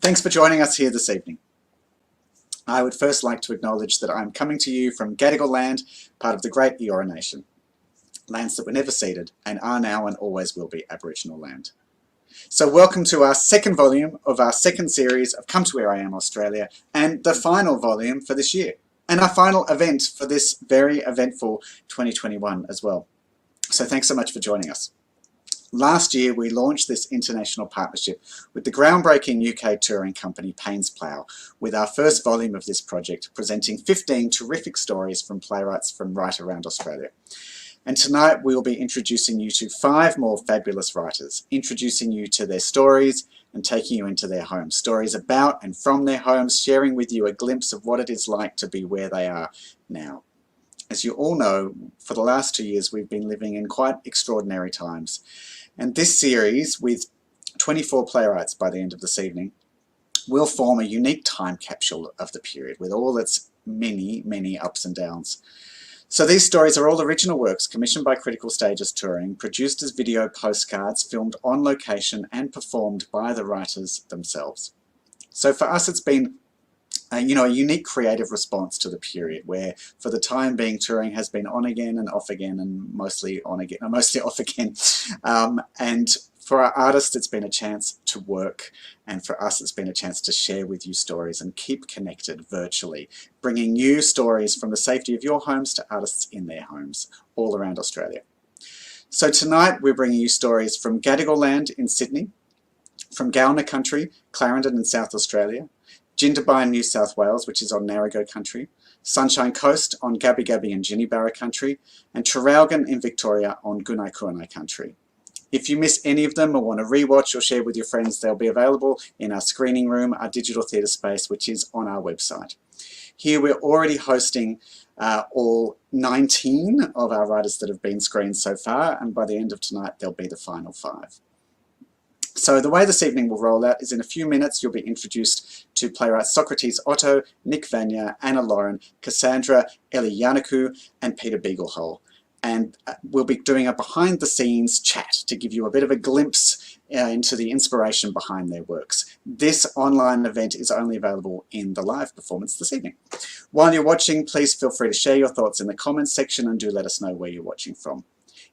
Thanks for joining us here this evening. I would first like to acknowledge that I'm coming to you from Gadigal land, part of the Great Eora Nation, lands that were never ceded and are now and always will be Aboriginal land. So welcome to our second volume of our second series of Come to Where I Am Australia, and the final volume for this year, and our final event for this very eventful 2021 as well. So thanks so much for joining us. Last year, we launched this international partnership with the groundbreaking UK touring company Payne's Plough, with our first volume of this project presenting 15 terrific stories from playwrights from right around Australia. And tonight we will be introducing you to 5 more fabulous writers, introducing you to their stories and taking you into their homes. Stories about and from their homes, sharing with you a glimpse of what it is like to be where they are now. As you all know, for the last 2 years we've been living in quite extraordinary times. And this series, with 24 playwrights by the end of this evening, will form a unique time capsule of the period with all its many, many ups and downs. So these stories are all original works commissioned by Critical Stages Touring, produced as video postcards, filmed on location and performed by the writers themselves. So for us it's been a unique creative response to the period where for the time being touring has been on again and off again and mostly on again, mostly off again. And for our artists it's been a chance to work, and for us it's been a chance to share with you stories and keep connected virtually, bringing you stories from the safety of your homes to artists in their homes all around Australia. So tonight we're bringing you stories from Gadigal land in Sydney, from Kaurna country, Clarendon in South Australia, Jindabyne, New South Wales, which is on Ngarigo country, Sunshine Coast on Kabi and Jinibara country, and Traralgon in Victoria on Gunaikurnai country. If you miss any of them or want to rewatch or share with your friends, they'll be available in our screening room, our digital theatre space, which is on our website. Here we're already hosting all 19 of our writers that have been screened so far, and by the end of tonight there'll be the final 5. So the way this evening will roll out is in a few minutes you'll be introduced to playwrights Socratis, Otto, Vagne, Anna Loren, Cassandra-Elli, Yiannacou and Peter Beaglehole. And we'll be doing a behind-the-scenes chat to give you a bit of a glimpse into the inspiration behind their works. This online event is only available in the live performance this evening. While you're watching, please feel free to share your thoughts in the comments section and do let us know where you're watching from.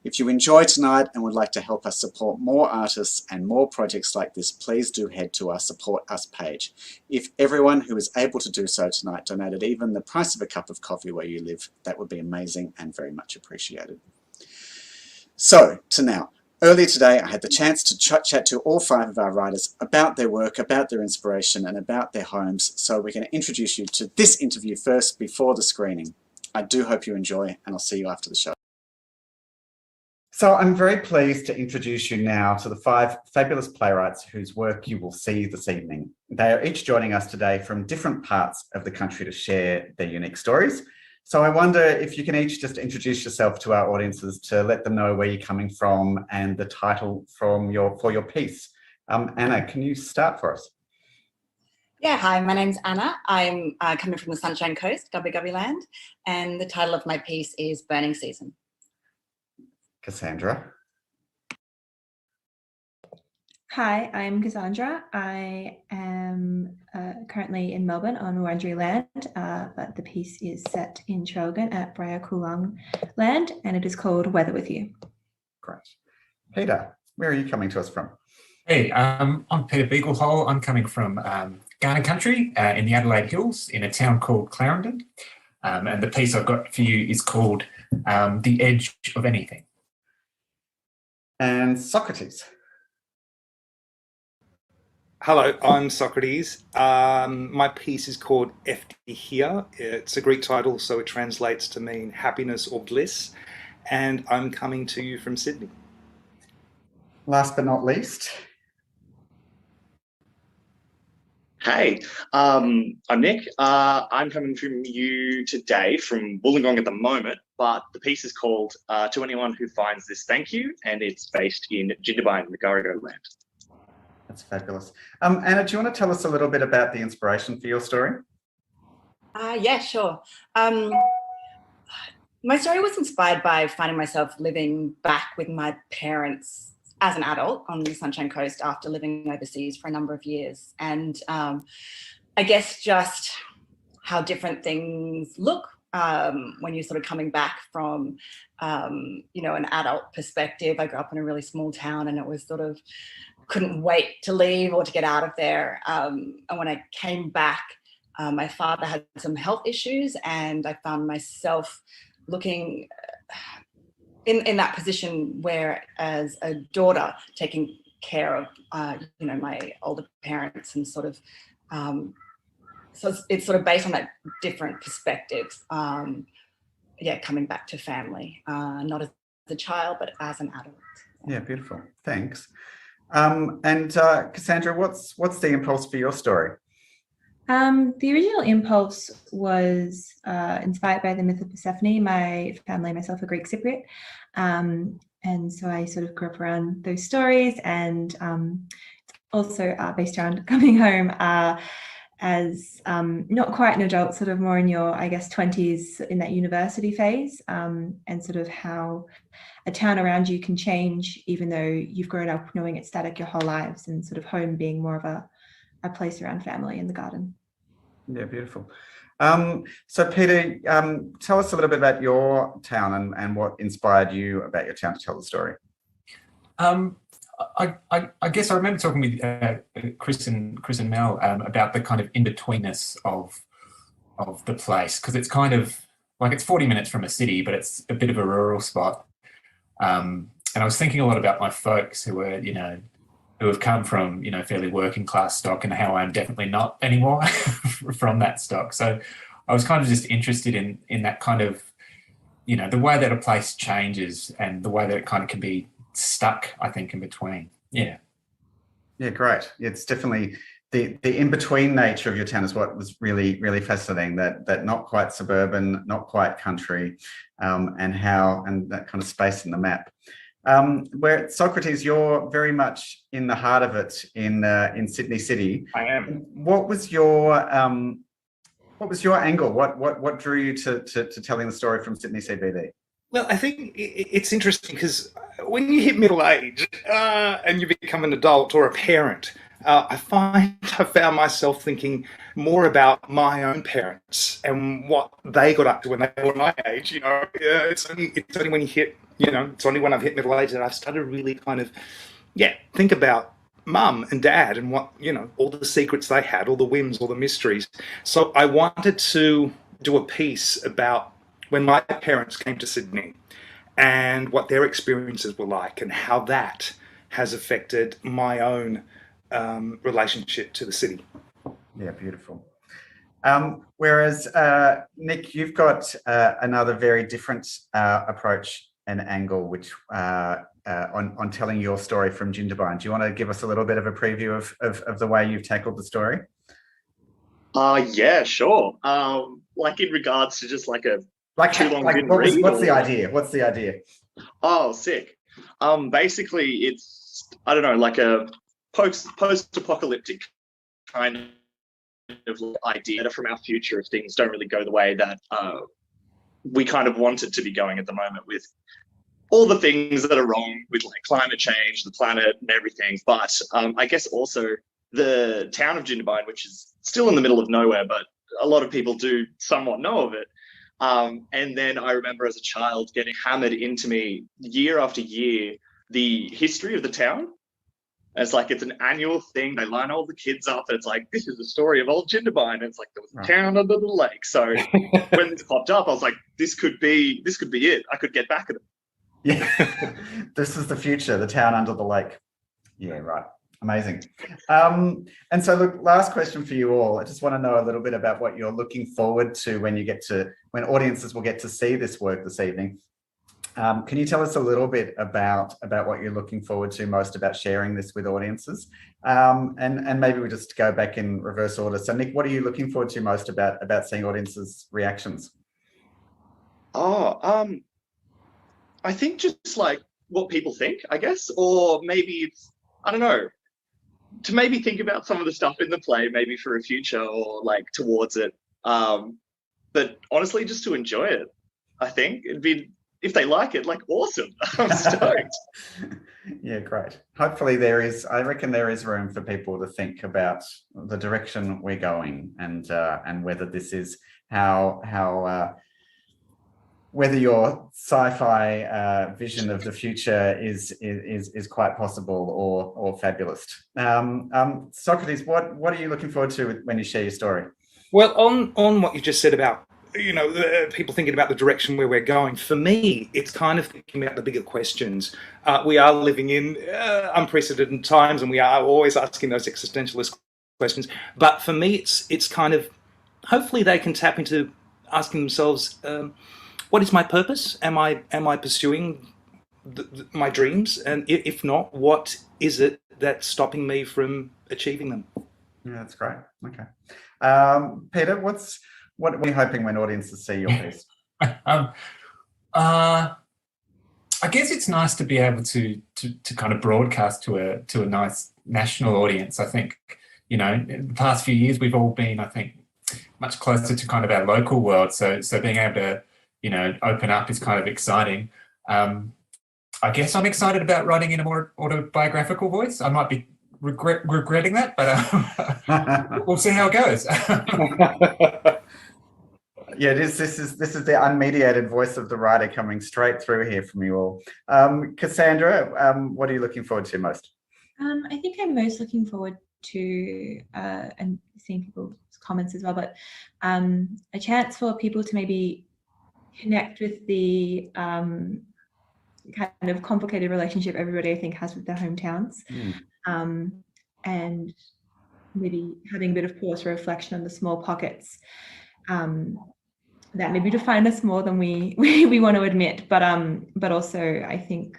If you enjoy tonight and would like to help us support more artists and more projects like this, please do head to our Support Us page. If everyone who is able to do so tonight donated even the price of a cup of coffee where you live, that would be amazing and very much appreciated. So, to now. Earlier today I had the chance to chat to all 5 of our writers about their work, about their inspiration and about their homes, so we're going to introduce you to this interview first before the screening. I do hope you enjoy, and I'll see you after the show. So I'm very pleased to introduce you now to the 5 fabulous playwrights whose work you will see this evening. They are each joining us today from different parts of the country to share their unique stories. So I wonder if you can each just introduce yourself to our audiences to let them know where you're coming from and the title for your piece. Anna, can you start for us? Yeah, hi, my name's Anna. I'm coming from the Sunshine Coast, Kabi land, and the title of my piece is Burning Season. Cassandra. Hi, I'm Cassandra. I am currently in Melbourne on Wurundjeri land, but the piece is set in Traralgon at Briarcoolang land, and it is called Weather With You. Great. Peter, where are you coming to us from? Hey, I'm Peter Beaglehole. I'm coming from Kaurna country in the Adelaide Hills in a town called Clarendon. And the piece I've got for you is called The Edge of Anything. And Socratis. Hello, I'm Socrates. My piece is called Eftychía. It's a Greek title, so it translates to mean happiness or bliss. And I'm coming to you from Sydney. Last but not least. Hey, I'm Nick. I'm coming from you today from Wollongong at the moment, but the piece is called To Anyone Who Finds This, Thank You, and it's based in Jindabyne, Ngarigo land. That's fabulous. Anna, do you want to tell us a little bit about the inspiration for your story? Yeah, sure. My story was inspired by finding myself living back with my parents as an adult on the Sunshine Coast after living overseas for a number of years. And I guess just how different things look when you're sort of coming back from, an adult perspective. I grew up in a really small town, and it was sort of couldn't wait to leave or to get out of there. And when I came back, my father had some health issues, and I found myself looking in that position where, as a daughter, taking care of, my older parents, and sort of, so it's sort of based on that different perspective. Coming back to family, not as a child, but as an adult. Yeah, beautiful. Thanks. And Cassandra, what's the impulse for your story? The original impulse was inspired by the myth of Persephone. My family, myself, are Greek Cypriot. And so I sort of grew up around those stories, and also based around coming home as not quite an adult, sort of more in your, I guess, 20s, in that university phase, and sort of how a town around you can change even though you've grown up knowing it's static your whole lives, and sort of home being more of a place around family in the garden. Yeah, beautiful. So Peter, tell us a little bit about your town and what inspired you about your town to tell the story. I guess I remember talking with Chris and Mel about the kind of in-betweenness of the place, because it's kind of like it's 40 minutes from a city, but it's a bit of a rural spot. And I was thinking a lot about my folks who were, who have come from, fairly working class stock, and how I'm definitely not anymore from that stock. So I was kind of just interested in that kind of, the way that a place changes and the way that it kind of can be stuck, I think, in between. Yeah. Yeah, great. It's definitely the in-between nature of your town is what was really, really fascinating, that not quite suburban, not quite country, and that kind of space in the map. Where Socrates, you're very much in the heart of it in Sydney City. I am. What was your angle? What drew you to telling the story from Sydney CBD? Well, I think it's interesting because when you hit middle age and you become an adult or a parent, I found myself thinking more about my own parents and what they got up to when they were my age. It's only when you hit, it's only when I've hit middle age that I've started to really kind of, think about mum and dad and what, all the secrets they had, all the whims, all the mysteries. So I wanted to do a piece about when my parents came to Sydney and what their experiences were like, and how that has affected my own relationship to the city. Yeah, beautiful. Whereas Nick, you've got another very different approach and angle, which on telling your story from Jindabyne. Do you want to give us a little bit of a preview of the way you've tackled the story? Yeah, sure. Like in regards to just like a what's the idea? What's the idea? Oh, sick. Basically, it's, I don't know, like a post-apocalyptic kind of idea from our future if things don't really go the way that we kind of want it to be going at the moment, with all the things that are wrong with like climate change, the planet, and everything. But I guess also the town of Jindabyne, which is still in the middle of nowhere, but a lot of people do somewhat know of it. And then I remember as a child getting hammered into me year after year the history of the town. It's like it's an annual thing. They line all the kids up, and it's like, this is the story of old Jindabyne. And it's like there was a town under the lake. So when this popped up, I was like, this could be it. I could get back at it. Yeah, this is the future, the town under the lake. Yeah, right. Amazing. And so, look, last question for you all. I just want to know a little bit about what you're looking forward to when audiences will get to see this work this evening. Can you tell us a little bit about what you're looking forward to most about sharing this with audiences? And maybe we just go back in reverse order. So, Nick, what are you looking forward to most about seeing audiences' reactions? I think just like what people think, I guess, or maybe it's, I don't know, to maybe think about some of the stuff in the play, maybe for a future or like towards it. But honestly, just to enjoy it, I think it'd be, if they like it, like awesome. I'm stoked. Yeah, great. Hopefully I reckon there is room for people to think about the direction we're going and whether this is whether your sci-fi vision of the future is quite possible or fabulous. Socrates, what are you looking forward to when you share your story? Well, on what you just said about people thinking about the direction where we're going, for me, it's kind of thinking about the bigger questions. We are living in unprecedented times, and we are always asking those existentialist questions. But for me, it's kind of, hopefully they can tap into asking themselves, what is my purpose? Am I pursuing my dreams? And if not, what is it that's stopping me from achieving them? Yeah, that's great. Okay. Peter, what are you hoping when audiences see your piece? I guess it's nice to be able to kind of broadcast to a nice national audience. I think, in the past few years we've all been, I think, much closer to kind of our local world. So being able to, open up is kind of exciting. I guess I'm excited about writing in a more autobiographical voice. I might be regretting that, but we'll see how it goes. Yeah, this is the unmediated voice of the writer coming straight through here from you all. Cassandra, what are you looking forward to most? I think I'm most looking forward to, and seeing people's comments as well, but a chance for people to maybe connect with the kind of complicated relationship everybody I think has with their hometowns, and maybe having a bit of pause for reflection on the small pockets that maybe define us more than we want to admit, but also I think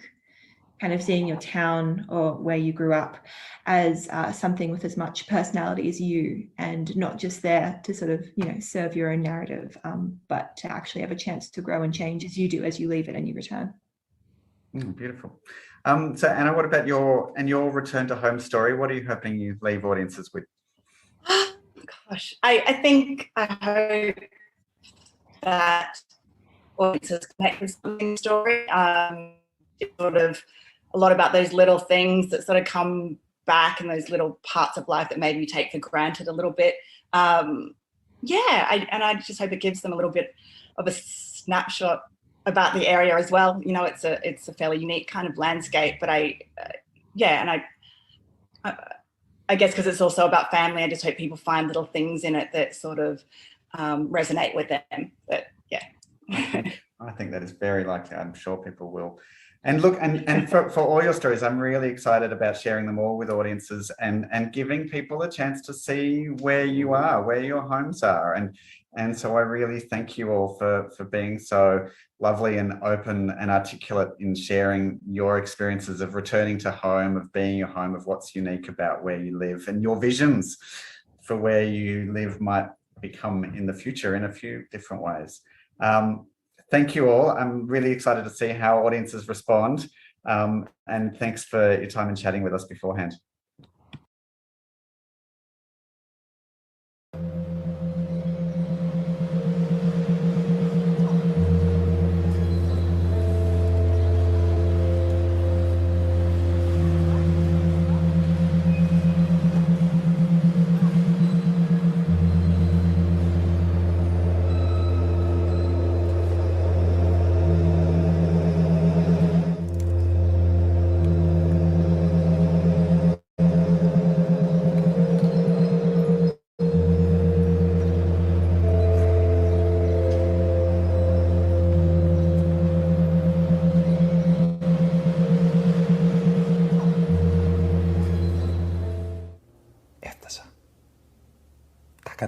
kind of seeing your town or where you grew up as something with as much personality as you, and not just there to sort of serve your own narrative, but to actually have a chance to grow and change as you do as you leave it and you return. Beautiful. So Anna, what about your return to home story? What are you hoping you leave audiences with? Gosh, I think I hope that audiences connect with something story. It's sort of a lot about those little things that sort of come back, and those little parts of life that maybe you take for granted a little bit. And I just hope it gives them a little bit of a snapshot about the area as well. It's a fairly unique kind of landscape, but I guess because it's also about family, I just hope people find little things in it that sort of resonate with them. But yeah. I think that is very likely. I'm sure people will. And look, and for all your stories, I'm really excited about sharing them all with audiences and giving people a chance to see where you are, where your homes are. And so I really thank you all for being so lovely and open and articulate in sharing your experiences of returning to home, of being your home, of what's unique about where you live, and your visions for where you live might become in the future in a few different ways. Thank you all. I'm really excited to see how audiences respond. And thanks for your time and chatting with us beforehand.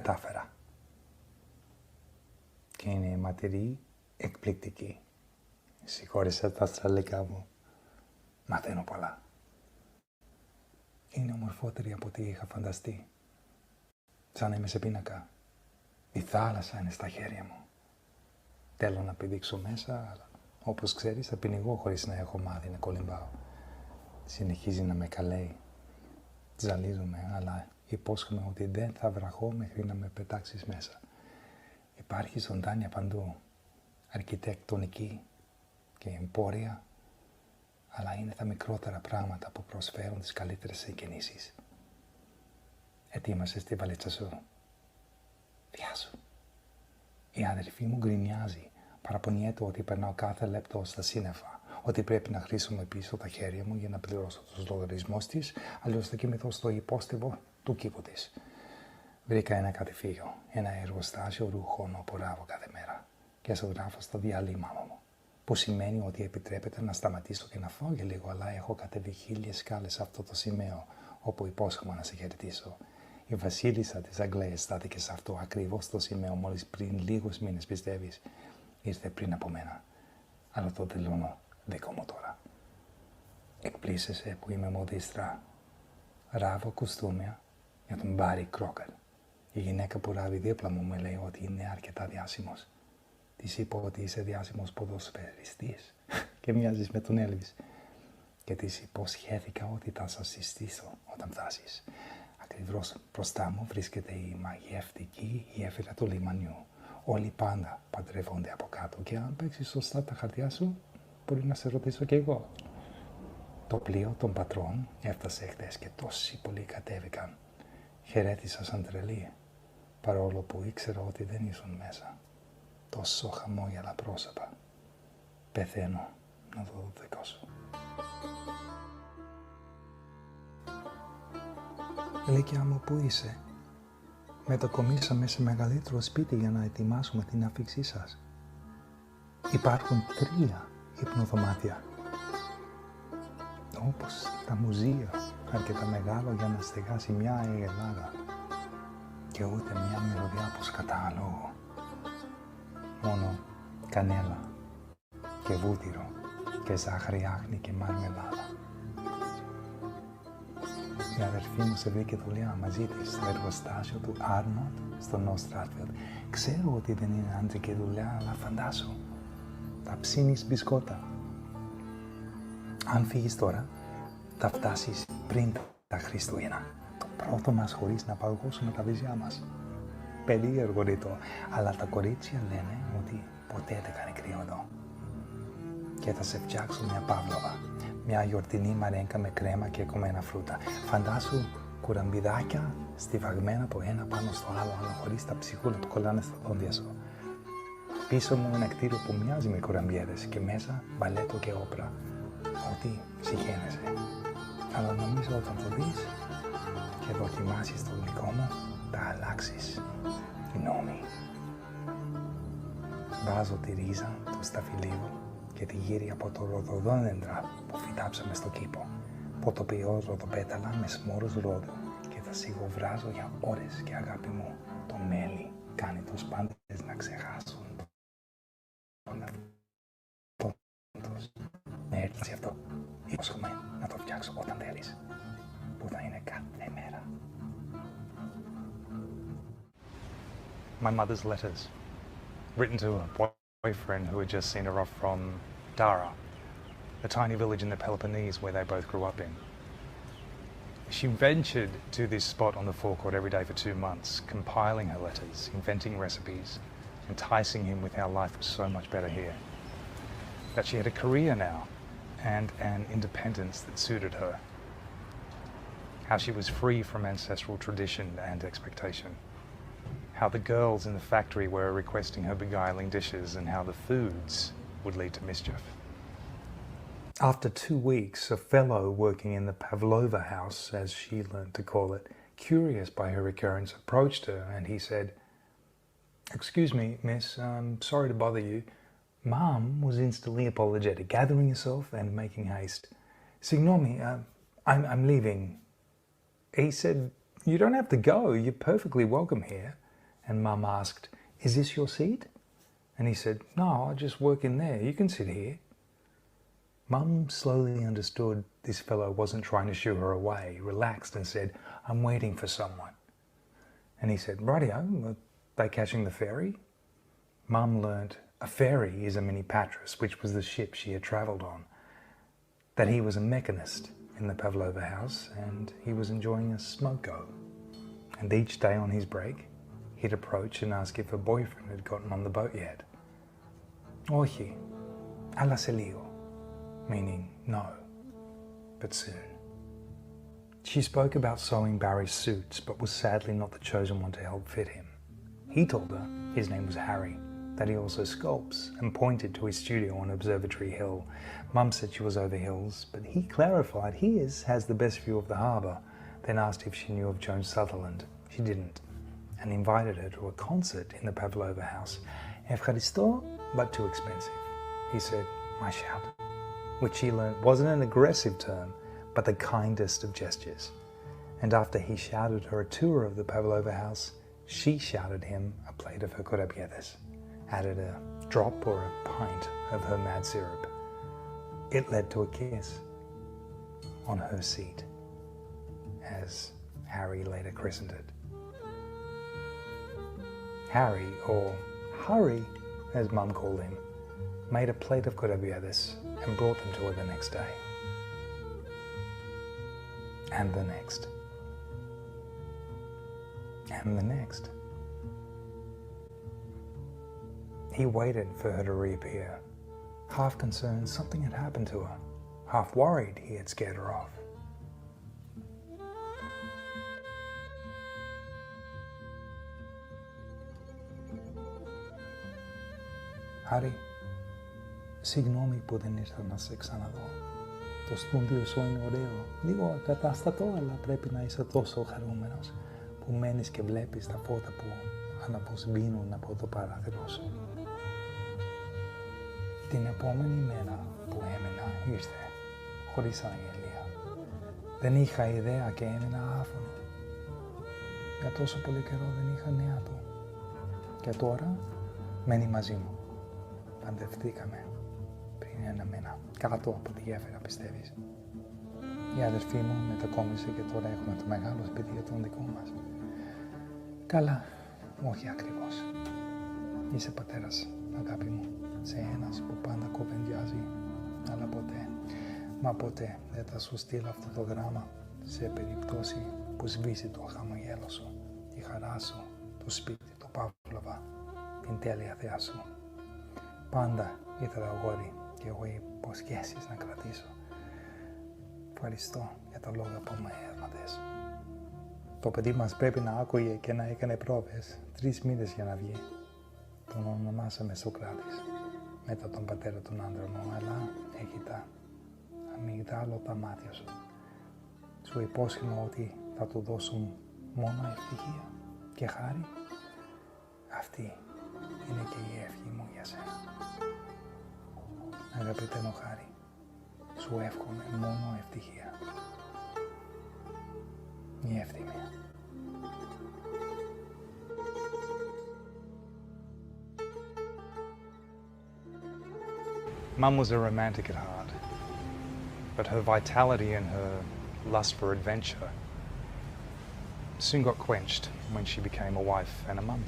κατάφερα. Και είναι η ματηρή εκπληκτική. Συγχώρεσα τα αστραλικά μου. Μαθαίνω πολλά. Είναι ομορφότερη από ό,τι είχα φανταστεί. Σαν να είμαι σε πίνακα. Η θάλασσα είναι στα χέρια μου. Θέλω να πηδήξω μέσα, αλλά όπως ξέρεις θα πυνηγώ χωρίς να έχω μάθει να κολυμπάω. Συνεχίζει να με καλέει. Ζαλίζομαι, αλλά υπόσχομαι ότι δεν θα βραχώ μέχρι να με πετάξεις μέσα. Υπάρχει ζωντάνια παντού, αρχιτεκτονική και εμπόρια, αλλά είναι τα μικρότερα πράγματα που προσφέρουν τις καλύτερες συγγενήσεις. Ετοίμασες τη βαλίτσα σου? Βιάσου. Η αδερφή μου γκρινιάζει. Παραπονιέται ότι περνάω κάθε λεπτό στα σύννεφα, ότι πρέπει να χρησιμοποιήσω τα χέρια μου για να πληρώσω τους λογαριασμούς της, αλλιώς θα κοιμηθώ στο υπόστιβο του κήπου της. Βρήκα ένα κατηφίγιο, ένα εργοστάσιο ρούχων όπου ράβω κάθε μέρα και γράφω στο διάλειμμα μου, που σημαίνει ότι επιτρέπεται να σταματήσω και να φάω για λίγο, αλλά έχω κατεβεί 1000 σκάλες σε αυτό το σημείο όπου υπόσχομαι να σε χαιρετήσω. Η βασίλισσα της Αγγλίας στάθηκε σε αυτό ακριβώς το σημείο μόλις πριν λίγους μήνες, πιστεύεις. Ήρθε πριν από μένα, αλλά το δηλώνω δικό μου τώρα. Εκπλήσεσαι που είμαι μοδίστρα. Ράβω κουστούμια για τον Μπάρι Κρόκερ. Η γυναίκα που ράβει δίπλα μου με λέει ότι είναι αρκετά διάσημος. Της είπα ότι είσαι διάσημος ποδοσφαιριστής και μοιάζεις με τον Έλβις. Και της υποσχέθηκα ότι θα σας συστήσω όταν φτάσεις. Ακριβώς μπροστά μου βρίσκεται η μαγευτική γέφυρα του λιμανιού. Όλοι πάντα παντρεύονται από κάτω και αν παίξεις σωστά τα χαρτιά σου, μπορεί να σε ρωτήσω κι εγώ. Το πλοίο των πατρών έφτασε χτες και τόσοι πολλοί κατέβηκαν. Χαιρέτησα σαν τρελή, παρόλο που ήξερα ότι δεν ήσουν μέσα. Τόσο χαμόγελα πρόσωπα. Πεθαίνω να δω το δικό σου. Γλυκιά μου, πού είσαι? Μετακομίσαμε σε μεγαλύτερο σπίτι για να ετοιμάσουμε την άφηξή σας. Υπάρχουν 3 υπνοδωμάτια. Όπως τα μουζεία, αρκετά μεγάλο για να στεγάσει μια Ελλάδα. Και ούτε μια μυρωδιά από σκατάλογο. Μόνο κανέλα και βούτυρο και ζάχαρη άχνη και μαρμελάδα. Η αδερφή μου σε βρήκε δουλειά μαζί της στο εργοστάσιο του Άρνοτ στο Νόστρατφιλντ. Ξέρω ότι δεν είναι άντρικη δουλειά, αλλά φαντάσου. Θα ψήνεις μπισκότα. Αν φύγεις τώρα, θα φτάσεις πριν τα Χριστούγεννα. Το πρώτο μας χωρίς να παγώσουμε τα βυζιά μας. Περίεργο ρητό, αλλά τα κορίτσια λένε ότι ποτέ δεν κάνει κρύο εδώ. Και θα σε φτιάξω μια παύλοβα. Μια γιορτινή μαρένκα με κρέμα και κομμένα φρούτα. Φαντάσου κουραμπιδάκια στιβαγμένα από ένα πάνω στο άλλο, αλλά χωρίς τα ψυχούλα που κολλάνε στα δόντια σου. Πίσω μου ένα κτίριο που μοιάζει με κουραμπιέδες και μέσα μπαλέτο και όπρα. Ό,τι συγχαίνεσαι. Αλλά νομίζω όταν το δεις και δοκιμάσεις το γλυκό μου, θα αλλάξεις γνώμη. Βάζω τη ρίζα του σταφυλίου και τη γύρι από το ροδοδόνεντρα που φυτάψαμε στο κήπο. Ποτοποιώ ροδοπέταλα με σμόρους ρόδου και θα σιγοβράζω για ώρες και αγάπη μου. Το μέλι κάνει τους πάντες να ξεχάσουν τον εαυτό τους. Με έρθει αυτό, υπόσχομαι να το φτιάξω όταν θέλεις, που θα είναι κάθε μέρα. My mother's letters, written to a boyfriend who had just seen her off from Dara, a tiny village in the Peloponnese where they both grew up in. She ventured to this spot on the forecourt every day for 2 months, compiling her letters, inventing recipes, enticing him with how life was so much better here. That she had a career now and an independence that suited her. How she was free from ancestral tradition and expectation. How the girls in the factory were requesting her beguiling dishes and how the foods would lead to mischief. After 2 weeks, a fellow working in the Pavlova house, as she learned to call it, curious by her recurrence, approached her and he said, "Excuse me, miss, I'm sorry to bother you." Mom was instantly apologetic, gathering herself and making haste. "Signomi, I'm leaving." He said, "You don't have to go, you're perfectly welcome here." And Mum asked, "Is this your seat?" And he said, "No, I just work in there, you can sit here." Mum slowly understood this fellow wasn't trying to shoo her away, relaxed and said, "I'm waiting for someone." And he said, "Rightio, are they catching the ferry?" Mum learnt a ferry is a mini Patras, which was the ship she had travelled on, that he was a mechanist in the Pavlova house and he was enjoying a smoke-go. And each day on his break, he'd approach and ask if her boyfriend had gotten on the boat yet. "Όχι, αλλά σε λίγο," meaning no, but soon. She spoke about sewing Barry's suits, but was sadly not the chosen one to help fit him. He told her his name was Harry, that he also sculpts, and pointed to his studio on Observatory Hill. Mum said she was over hills, but he clarified his has the best view of the harbour, then asked if she knew of Joan Sutherland. She didn't, and invited her to a concert in the Pavlova house. Eftychía, but too expensive. He said, "My shout," which she learned wasn't an aggressive term, but the kindest of gestures. And after he shouted her a tour of the Pavlova house, she shouted him a plate of her korabietes, added a drop or a pint of her mad syrup. It led to a kiss on her seat, as Harry later christened it. Harry, or Hurry, as Mum called him, made a plate of korabietes and brought them to her the next day. And the next. And the next. He waited for her to reappear, half concerned something had happened to her, half worried he had scared her off. Harry, συγγνώμη που δεν ήρθα να σε ξαναδώ. Το στούντιο σου είναι ωραίο, λίγο ακατάστατο, αλλά πρέπει να είσαι τόσο χαρούμενος που μένεις και βλέπεις τα φώτα που αναποσβήνουν από το παράθυρο σου. Την επόμενη μέρα που έμενα ήρθε, χωρίς αγγελία. Δεν είχα ιδέα και έμενα άφωνο. Για τόσο πολύ καιρό δεν είχα νέα του. Και τώρα μένει μαζί μου. Παντρευτήκαμε πριν ένα μήνα, κάτω από τη γέφυρα, πιστεύεις. Η αδερφή μου μετακόμισε και τώρα έχουμε το μεγάλο σπίτι για τον δικό μας. Καλά, όχι ακριβώς. Είσαι πατέρας, αγάπη μου, σε ένας που πάντα κοβεντιάζει, αλλά ποτέ, μα ποτέ δεν θα σου στείλω αυτό το γράμμα σε περίπτωση που σβήσει το χαμογέλο σου, τη χαρά σου, το σπίτι, το Παύλοβα, την τέλεια θέα σου. Πάντα ήθελα αγόρι και εγώ υποσχέσεις να κρατήσω. Ευχαριστώ για τα λόγια που με έρματες. Το παιδί μας πρέπει να άκουγε και να έκανε πρόβες 3 μήνες για να βγει. Τον ονομάσαμε Σοκράτης, μετά τον πατέρα των άντρων μου, αλλά έχει τα αμυγδάλωτα μάτια σου. Σου υπόσχομαι ότι θα του δώσουν μόνο ευτυχία και χάρη. Αυτή είναι και η ευχή μου για σένα. Αγαπητέ μου Χάρη, σου εύχομαι μόνο ευτυχία. Η εύθυμια. Mum was a romantic at heart, but her vitality and her lust for adventure soon got quenched when she became a wife and a mum.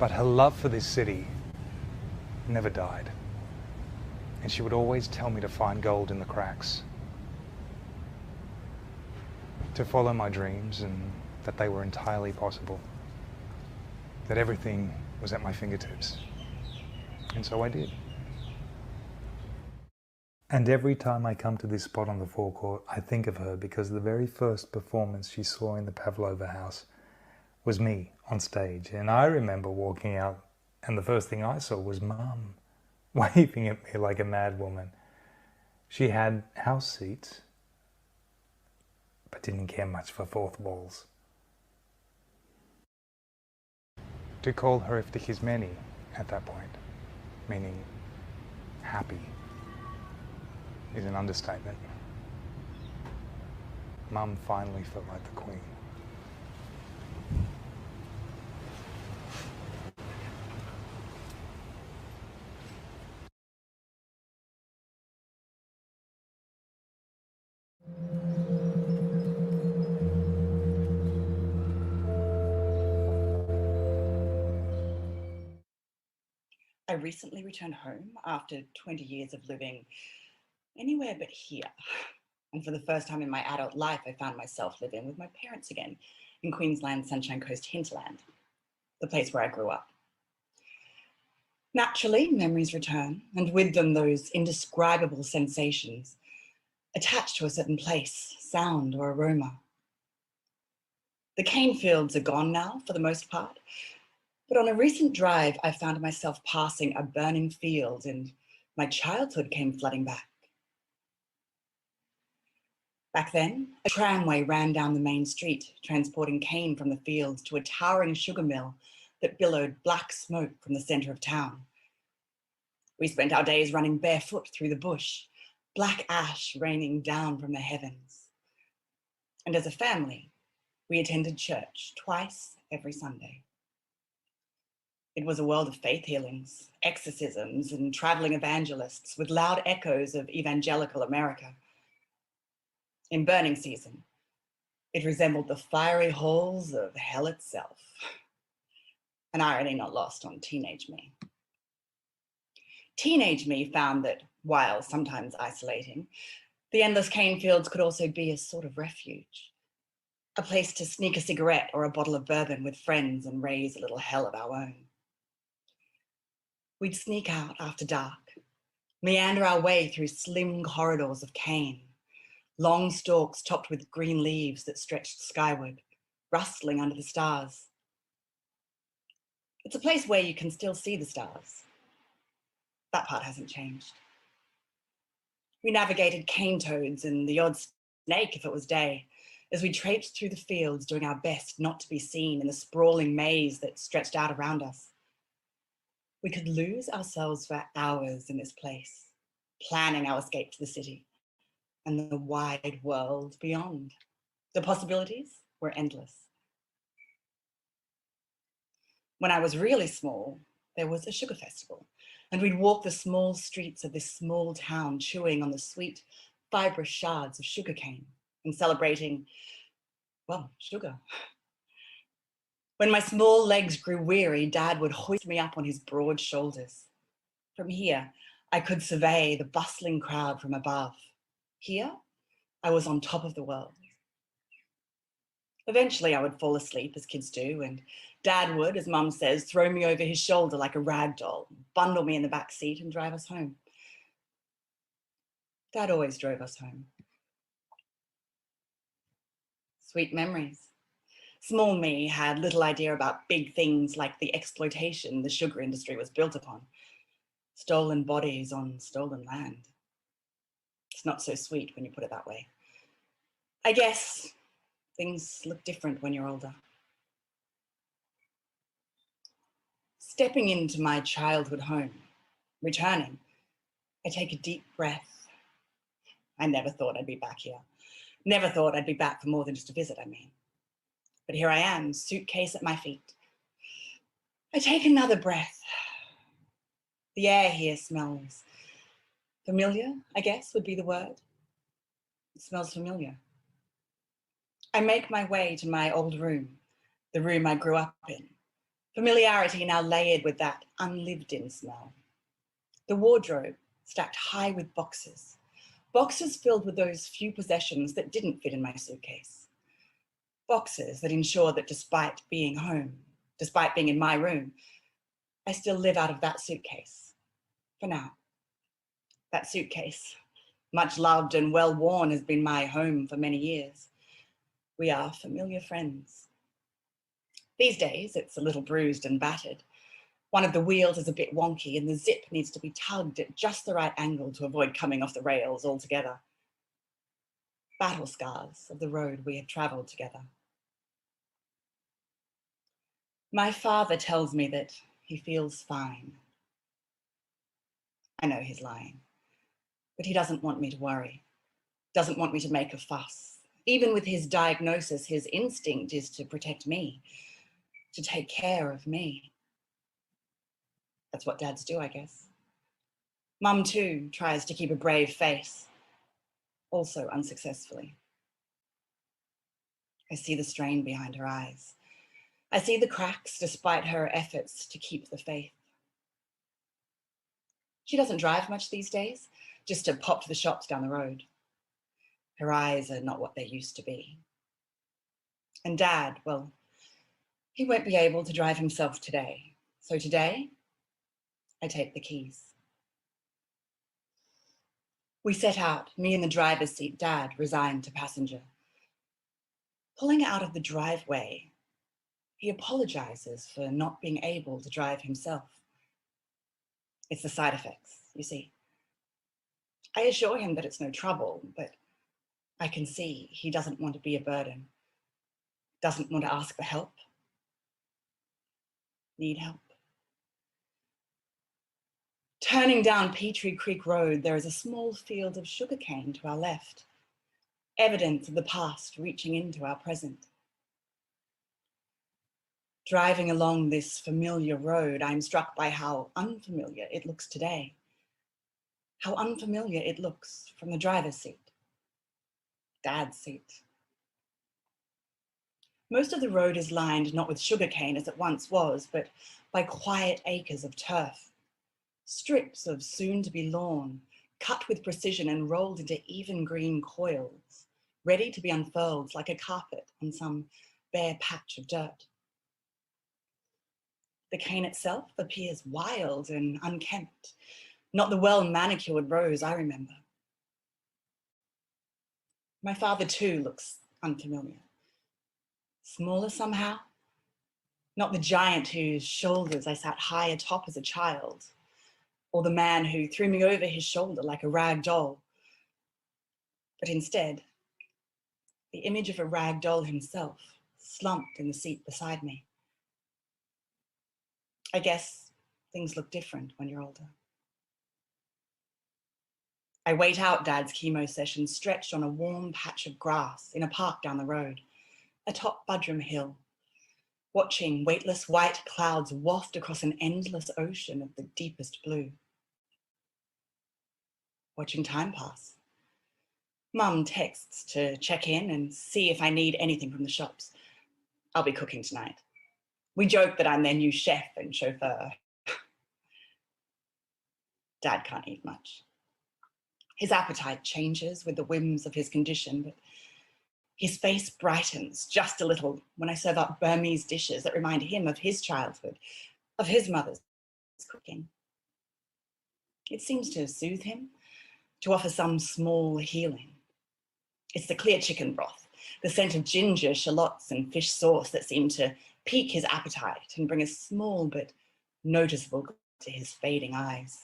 But her love for this city never died, and she would always tell me to find gold in the cracks, to follow my dreams and that they were entirely possible, that everything was at my fingertips. And so I did. And every time I come to this spot on the forecourt, I think of her because the very first performance she saw in the Pavlova house was me on stage. And I remember walking out and the first thing I saw was Mum waving at me like a mad woman. She had house seats, but didn't care much for fourth walls. To call her Eftychía at that point, meaning happy, is an understatement. Mum finally felt like the queen. I recently returned home after 20 years of living anywhere but here. And for the first time in my adult life, I found myself living with my parents again in Queensland's Sunshine Coast hinterland, the place where I grew up. Naturally, memories return, and with them those indescribable sensations, attached to a certain place, sound or aroma. The cane fields are gone now for the most part, but on a recent drive, I found myself passing a burning field and my childhood came flooding back. Back then, a tramway ran down the main street, transporting cane from the fields to a towering sugar mill that billowed black smoke from the centre of town. We spent our days running barefoot through the bush, black ash raining down from the heavens. And as a family, we attended church twice every Sunday. It was a world of faith healings, exorcisms, and traveling evangelists with loud echoes of evangelical America. In burning season, it resembled the fiery halls of hell itself. An irony not lost on teenage me. Teenage me found that, while sometimes isolating, the endless cane fields could also be a sort of refuge, a place to sneak a cigarette or a bottle of bourbon with friends and raise a little hell of our own. We'd sneak out after dark, meander our way through slim corridors of cane, long stalks topped with green leaves that stretched skyward, rustling under the stars. It's a place where you can still see the stars. That part hasn't changed. We navigated cane toads and the odd snake if it was day, as we traipsed through the fields doing our best not to be seen in the sprawling maze that stretched out around us. We could lose ourselves for hours in this place, planning our escape to the city and the wide world beyond. The possibilities were endless. When I was really small, there was a sugar festival, and we'd walk the small streets of this small town chewing on the sweet, fibrous shards of sugarcane and celebrating, well, sugar. When my small legs grew weary, Dad would hoist me up on his broad shoulders. From here, I could survey the bustling crowd from above. Here, I was on top of the world. Eventually, I would fall asleep, as kids do, and Dad would, as Mum says, throw me over his shoulder like a rag doll, bundle me in the back seat and drive us home. Dad always drove us home. Sweet memories. Small me had little idea about big things like the exploitation the sugar industry was built upon. Stolen bodies on stolen land. It's not so sweet when you put it that way. I guess things look different when you're older. Stepping into my childhood home, returning, I take a deep breath. I never thought I'd be back here. Never thought I'd be back for more than just a visit, I mean. But here I am, suitcase at my feet. I take another breath. The air here smells familiar, I guess would be the word. It smells familiar. I make my way to my old room, the room I grew up in. Familiarity now layered with that unlived-in smell. The wardrobe stacked high with boxes. Boxes filled with those few possessions that didn't fit in my suitcase. Boxes that ensure that despite being home, despite being in my room, I still live out of that suitcase. For now. That suitcase, much loved and well worn, has been my home for many years. We are familiar friends. These days, it's a little bruised and battered. One of the wheels is a bit wonky and the zip needs to be tugged at just the right angle to avoid coming off the rails altogether. Battle scars of the road we have travelled together. My father tells me that he feels fine. I know he's lying, but he doesn't want me to worry, doesn't want me to make a fuss. Even with his diagnosis, his instinct is to protect me, to take care of me. That's what dads do, I guess. Mum, too, tries to keep a brave face, also unsuccessfully. I see the strain behind her eyes. I see the cracks despite her efforts to keep the faith. She doesn't drive much these days, just to pop to the shops down the road. Her eyes are not what they used to be. And Dad, well, he won't be able to drive himself today. So today, I take the keys. We set out, me in the driver's seat, Dad resigned to passenger. Pulling out of the driveway, he apologizes for not being able to drive himself. It's the side effects, you see. I assure him that it's no trouble, but I can see he doesn't want to be a burden, doesn't want to ask for help, need help. Turning down Petrie Creek Road, there is a small field of sugarcane to our left, evidence of the past reaching into our present. Driving along this familiar road, I'm struck by how unfamiliar it looks today, how unfamiliar it looks from the driver's seat, Dad's seat. Most of the road is lined not with sugarcane as it once was, but by quiet acres of turf, strips of soon-to-be lawn, cut with precision and rolled into even green coils, ready to be unfurled like a carpet on some bare patch of dirt. The cane itself appears wild and unkempt, not the well-manicured rose I remember. My father too looks unfamiliar. Smaller somehow, not the giant whose shoulders I sat high atop as a child, or the man who threw me over his shoulder like a rag doll, but instead, the image of a rag doll himself, slumped in the seat beside me. I guess things look different when you're older. I wait out Dad's chemo session stretched on a warm patch of grass in a park down the road, atop Budrum Hill, watching weightless white clouds waft across an endless ocean of the deepest blue. Watching time pass. Mum texts to check in and see if I need anything from the shops. I'll be cooking tonight. We joke that I'm their new chef and chauffeur. Dad can't eat much. His appetite changes with the whims of his condition, but his face brightens just a little when I serve up Burmese dishes that remind him of his childhood, of his mother's cooking. It seems to soothe him, to offer some small healing. It's the clear chicken broth, the scent of ginger, shallots, and fish sauce that seem to pique his appetite and bring a small but noticeable glow to his fading eyes.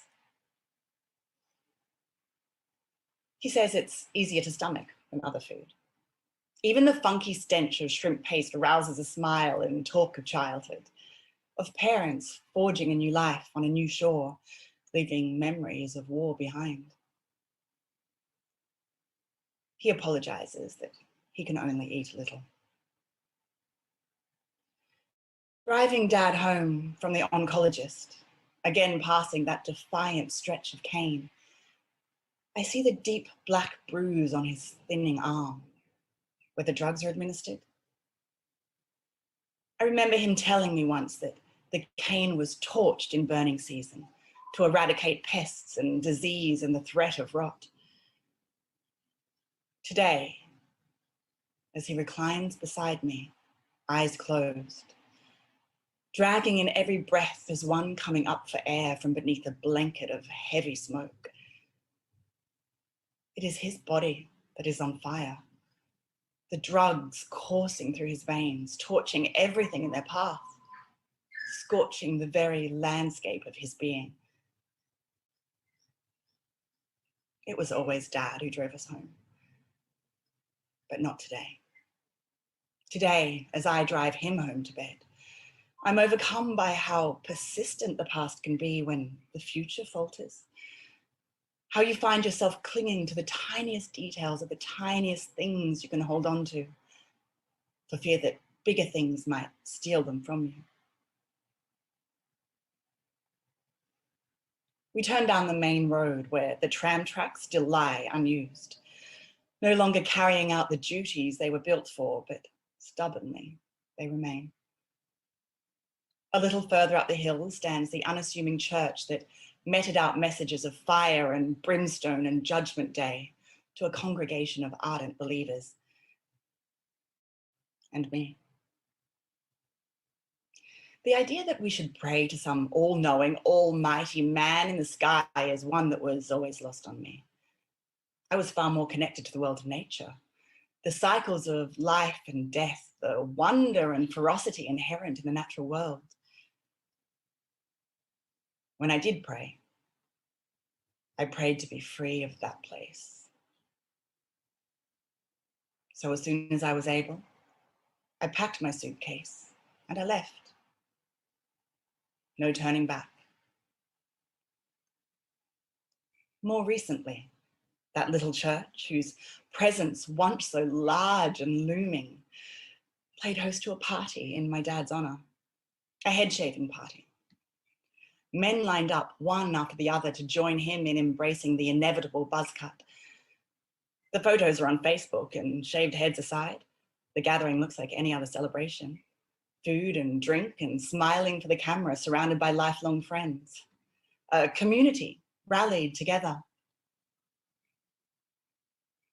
He says it's easier to stomach than other food. Even the funky stench of shrimp paste arouses a smile and talk of childhood, of parents forging a new life on a new shore, leaving memories of war behind. He apologizes that he can only eat a little. Driving Dad home from the oncologist, again passing that defiant stretch of cane, I see the deep black bruise on his thinning arm, where the drugs are administered. I remember him telling me once that the cane was torched in burning season to eradicate pests and disease and the threat of rot. Today, as he reclines beside me, eyes closed, dragging in every breath as one coming up for air from beneath a blanket of heavy smoke, it is his body that is on fire. The drugs coursing through his veins, torching everything in their path, scorching the very landscape of his being. It was always Dad who drove us home, but not today. Today, as I drive him home to bed, I'm overcome by how persistent the past can be when the future falters. How you find yourself clinging to the tiniest details of the tiniest things you can hold on to, for fear that bigger things might steal them from you. We turn down the main road where the tram tracks still lie unused, no longer carrying out the duties they were built for, but stubbornly they remain. A little further up the hill stands the unassuming church that meted out messages of fire and brimstone and judgment day to a congregation of ardent believers. And me. The idea that we should pray to some all-knowing, almighty man in the sky is one that was always lost on me. I was far more connected to the world of nature, the cycles of life and death, the wonder and ferocity inherent in the natural world. When I did pray, I prayed to be free of that place. So as soon as I was able, I packed my suitcase and I left. No turning back. More recently, that little church, whose presence once so large and looming, played host to a party in my dad's honour, a head-shaving party. Men lined up one after the other to join him in embracing the inevitable buzz cut. The photos are on Facebook, and shaved heads aside, the gathering looks like any other celebration. Food and drink and smiling for the camera, surrounded by lifelong friends. A community rallied together.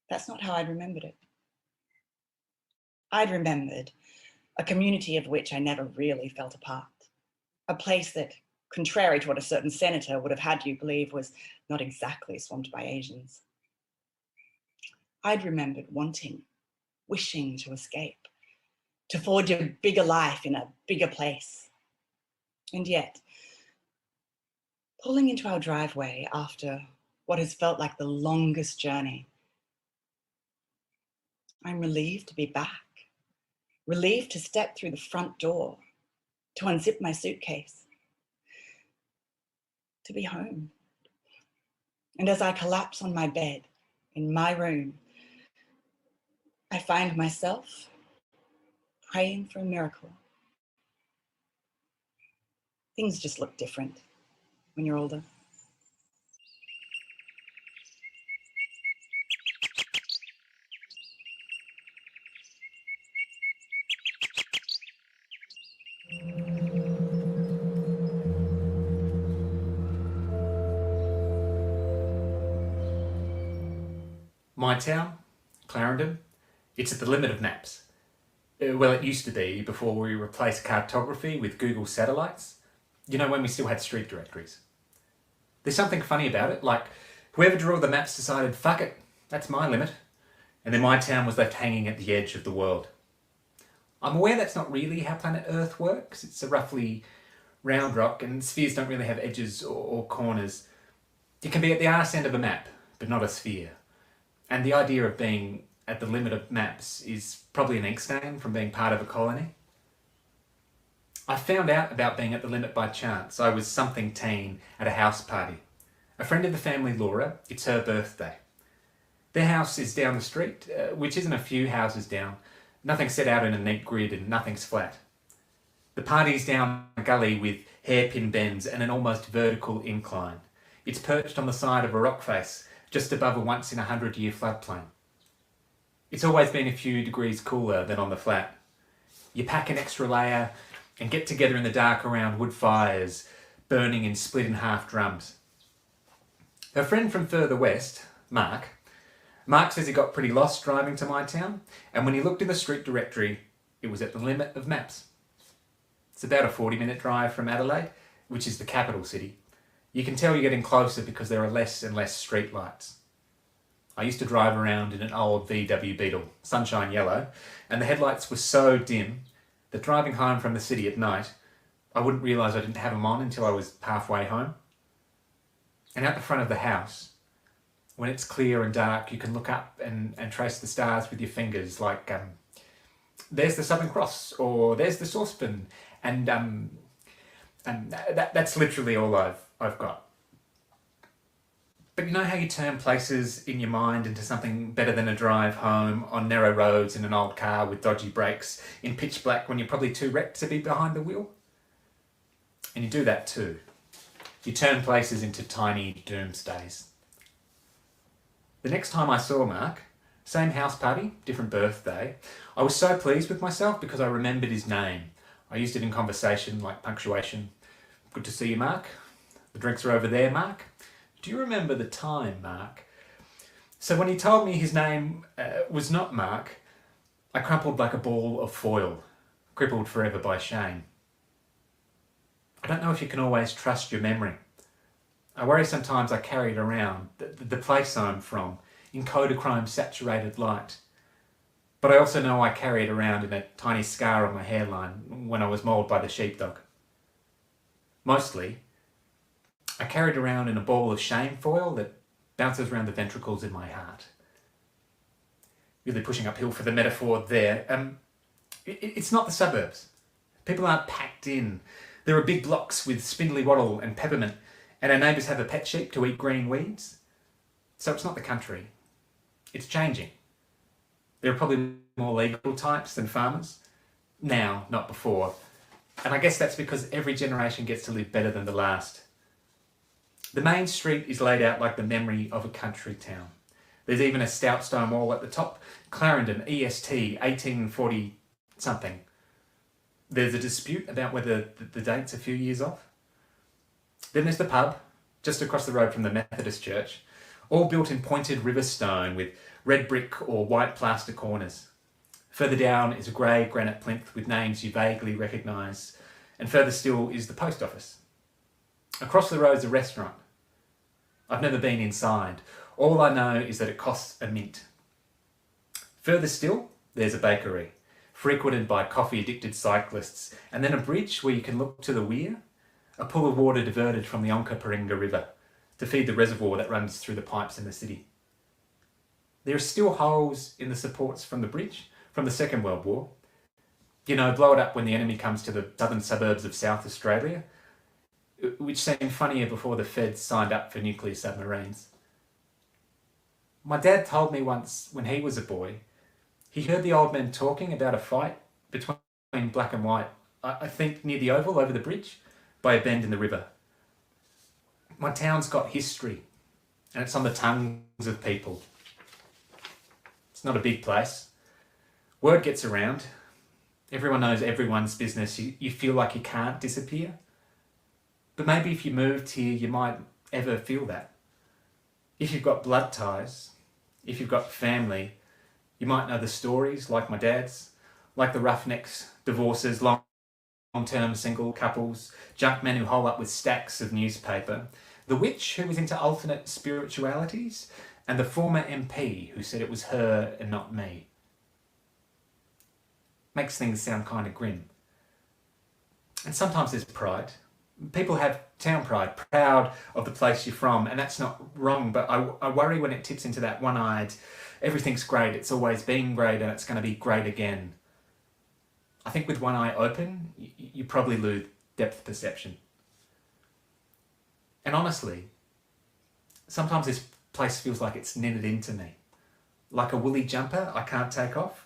That's not how I'd remembered it. I'd remembered a community of which I never really felt a part. A place that, contrary to what a certain senator would have had you believe, was not exactly swamped by Asians. I'd remembered wanting, wishing to escape, to forge a bigger life in a bigger place. And yet, pulling into our driveway after what has felt like the longest journey, I'm relieved to be back, relieved to step through the front door, to unzip my suitcase, to be home. And as I collapse on my bed in my room, I find myself praying for a miracle. Things just look different when you're older. My town, Clarendon, it's at the limit of maps. Well, it used to be before we replaced cartography with Google satellites. You know, when we still had street directories. There's something funny about it, like whoever drew all the maps decided, fuck it, that's my limit. And then my town was left hanging at the edge of the world. I'm aware that's not really how planet Earth works. It's a roughly round rock and spheres don't really have edges or corners. It can be at the arse end of a map, but not a sphere. And the idea of being at the limit of maps is probably an ink stain from being part of a colony. I found out about being at the limit by chance. I was something teen at a house party. A friend of the family, Laura, it's her birthday. Their house is down the street, which isn't a few houses down. Nothing's set out in a neat grid and nothing's flat. The party's down a gully with hairpin bends and an almost vertical incline. It's perched on the side of a rock face, just above a once-in-a-100-year floodplain. It's always been a few degrees cooler than on the flat. You pack an extra layer and get together in the dark around wood fires, burning in split-in-half drums. Her friend from further west, Mark says he got pretty lost driving to my town, and when he looked in the street directory, it was at the limit of maps. It's about a 40-minute drive from Adelaide, which is the capital city. You can tell you're getting closer because there are less and less street lights. I used to drive around in an old VW Beetle, sunshine yellow, and the headlights were so dim that driving home from the city at night, I wouldn't realise I didn't have them on until I was halfway home. And out the front of the house, when it's clear and dark, you can look up and trace the stars with your fingers, like there's the Southern Cross, or there's the saucepan, and that's literally all I've got. But you know how you turn places in your mind into something better than a drive home on narrow roads in an old car with dodgy brakes in pitch black when you're probably too wrecked to be behind the wheel? And you do that too. You turn places into tiny doomsdays. The next time I saw Mark, same house party, different birthday, I was so pleased with myself because I remembered his name. I used it in conversation like punctuation. Good to see you, Mark. The drinks are over there, Mark. Do you remember the time, Mark? So when he told me his name was not Mark, I crumpled like a ball of foil, crippled forever by shame. I don't know if you can always trust your memory. I worry sometimes I carry it around, the place I'm from. in Kodachrome saturated light. But I also know I carry it around in a tiny scar on my hairline when I was mauled by the sheepdog. Mostly, I carry it around in a ball of shame foil that bounces around the ventricles in my heart. Really pushing uphill for the metaphor there. It's not the suburbs. People aren't packed in. There are big blocks with spindly wattle and peppermint, and our neighbours have a pet sheep to eat green weeds. So it's not the country. It's changing. There are probably more legal types than farmers. Now, not before. And I guess that's because every generation gets to live better than the last. The main street is laid out like the memory of a country town. There's even a stout stone wall at the top. Clarendon, EST, 1840-something. There's a dispute about whether the date's a few years off. Then there's the pub, just across the road from the Methodist church, all built in pointed river stone with red brick or white plaster corners. Further down is a grey granite plinth with names you vaguely recognise, and further still is the post office. Across the road's a restaurant. I've never been inside. All I know is that it costs a mint. Further still, there's a bakery, frequented by coffee-addicted cyclists, and then a bridge where you can look to the weir, a pool of water diverted from the Onkaparinga River to feed the reservoir that runs through the pipes in the city. There are still holes in the supports from the bridge from the Second World War. You know, blow it up when the enemy comes to the southern suburbs of South Australia, which seemed funnier before the Feds signed up for nuclear submarines. My dad told me once when he was a boy, he heard the old men talking about a fight between black and white, I think near the Oval over the bridge, by a bend in the river. My town's got history, and it's on the tongues of people. It's not a big place. Word gets around. Everyone knows everyone's business. You feel like you can't disappear. But maybe if you moved here, you might ever feel that. If you've got blood ties, if you've got family, you might know the stories like my dad's, like the roughnecks, divorces, long-term single couples, junkmen who hole up with stacks of newspaper, the witch who was into alternate spiritualities, and the former MP who said it was her and not me. Makes things sound kind of grim. And sometimes there's pride. People have town pride, proud of the place you're from, and that's not wrong, but I worry when it tips into that one-eyed, everything's great, it's always been great, and it's going to be great again. I think with one eye open, you probably lose depth perception. And honestly, sometimes this place feels like it's knitted into me. Like a woolly jumper I can't take off.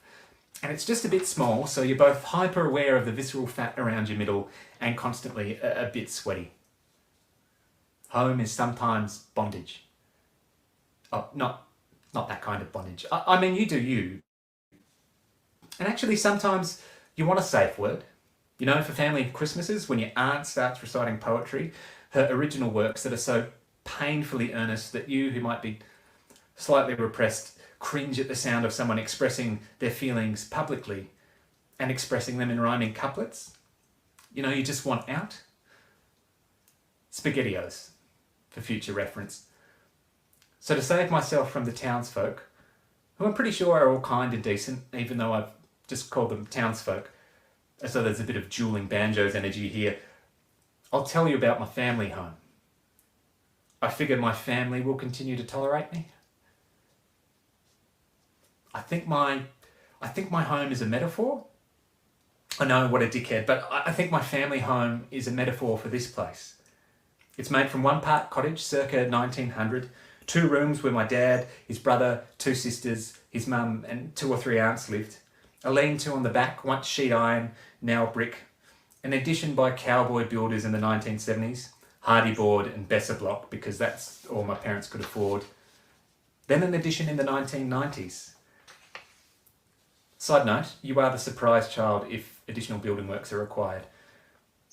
And it's just a bit small, so you're both hyper aware of the visceral fat around your middle and constantly a bit sweaty. Home is sometimes bondage. Oh, not that kind of bondage. I mean, you do you. And actually sometimes you want a safe word. You know, for family Christmases, when your aunt starts reciting poetry, her original works that are so painfully earnest that you, who might be slightly repressed, cringe at the sound of someone expressing their feelings publicly and expressing them in rhyming couplets. You know, you just want out. SpaghettiOs, for future reference. So to save myself from the townsfolk, who I'm pretty sure are all kind and decent, even though I've just called them townsfolk, as though there's a bit of dueling banjos energy here, I'll tell you about my family home. I figure my family will continue to tolerate me. I think my home is a metaphor. I know, what a dickhead, but I think my family home is a metaphor for this place. It's made from one part cottage, circa 1900, 2 rooms where my dad, his brother, 2 sisters, his mum and 2 or 3 aunts lived. A lean-to on the back, once sheet iron, now brick. An addition by cowboy builders in the 1970s, Hardy board and Besser block, because that's all my parents could afford. Then an addition in the 1990s. Side note, you are the surprise child if additional building works are required.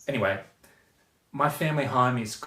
Anyway, my family home is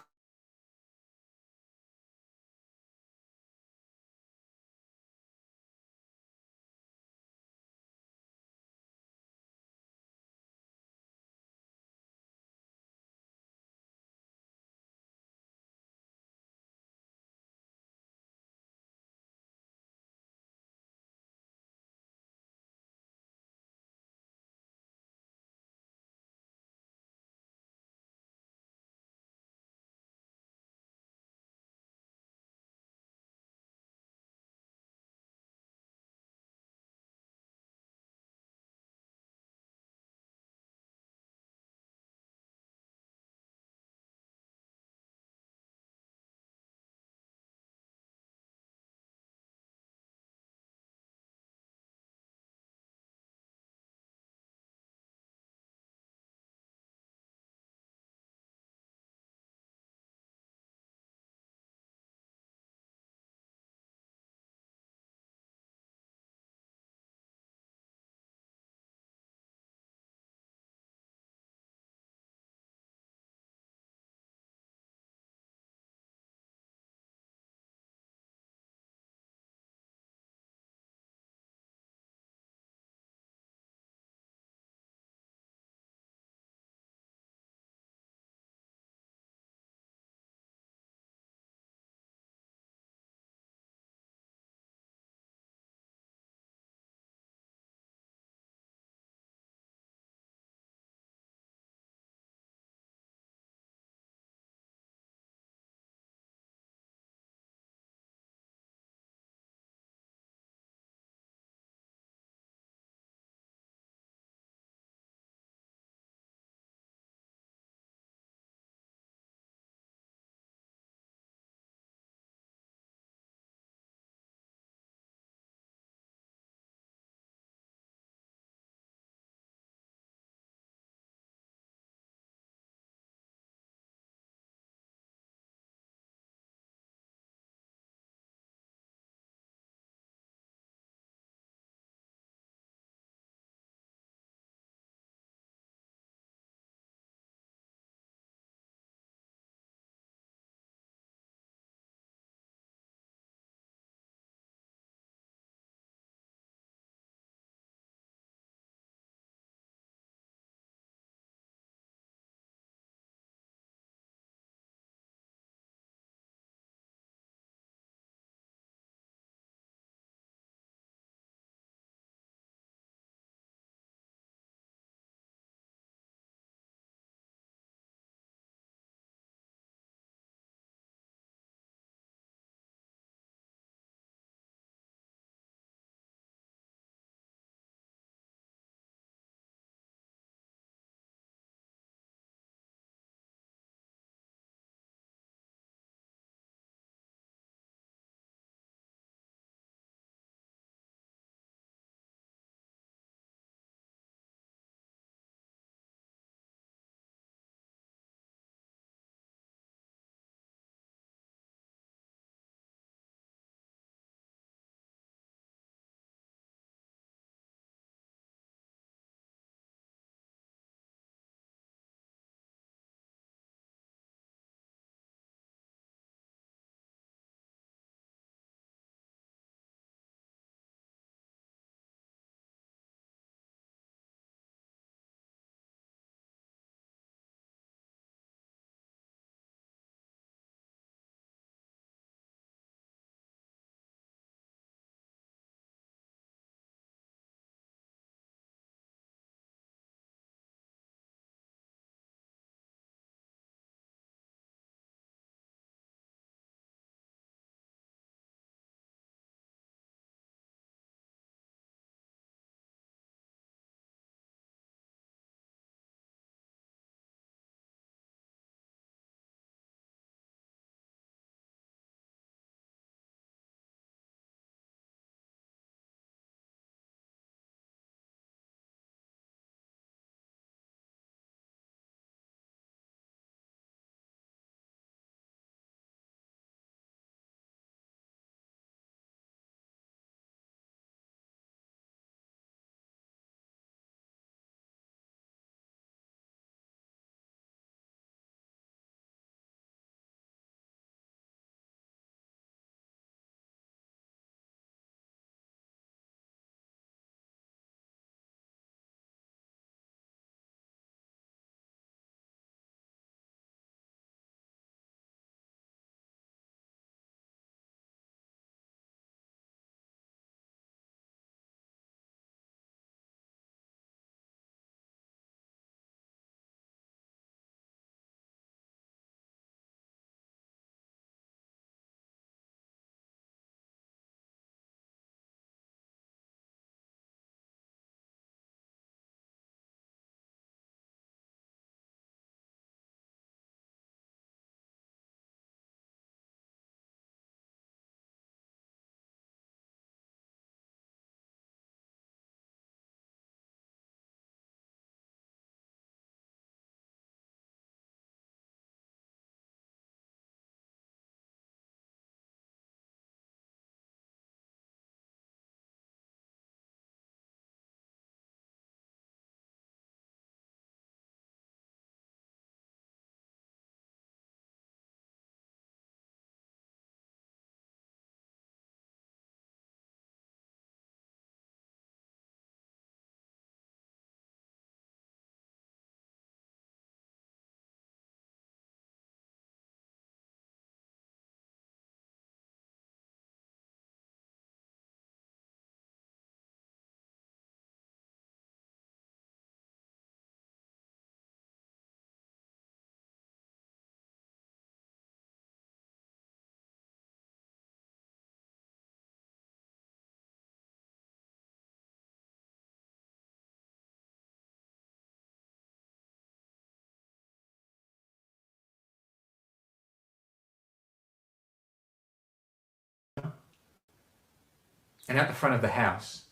And out the front of the house,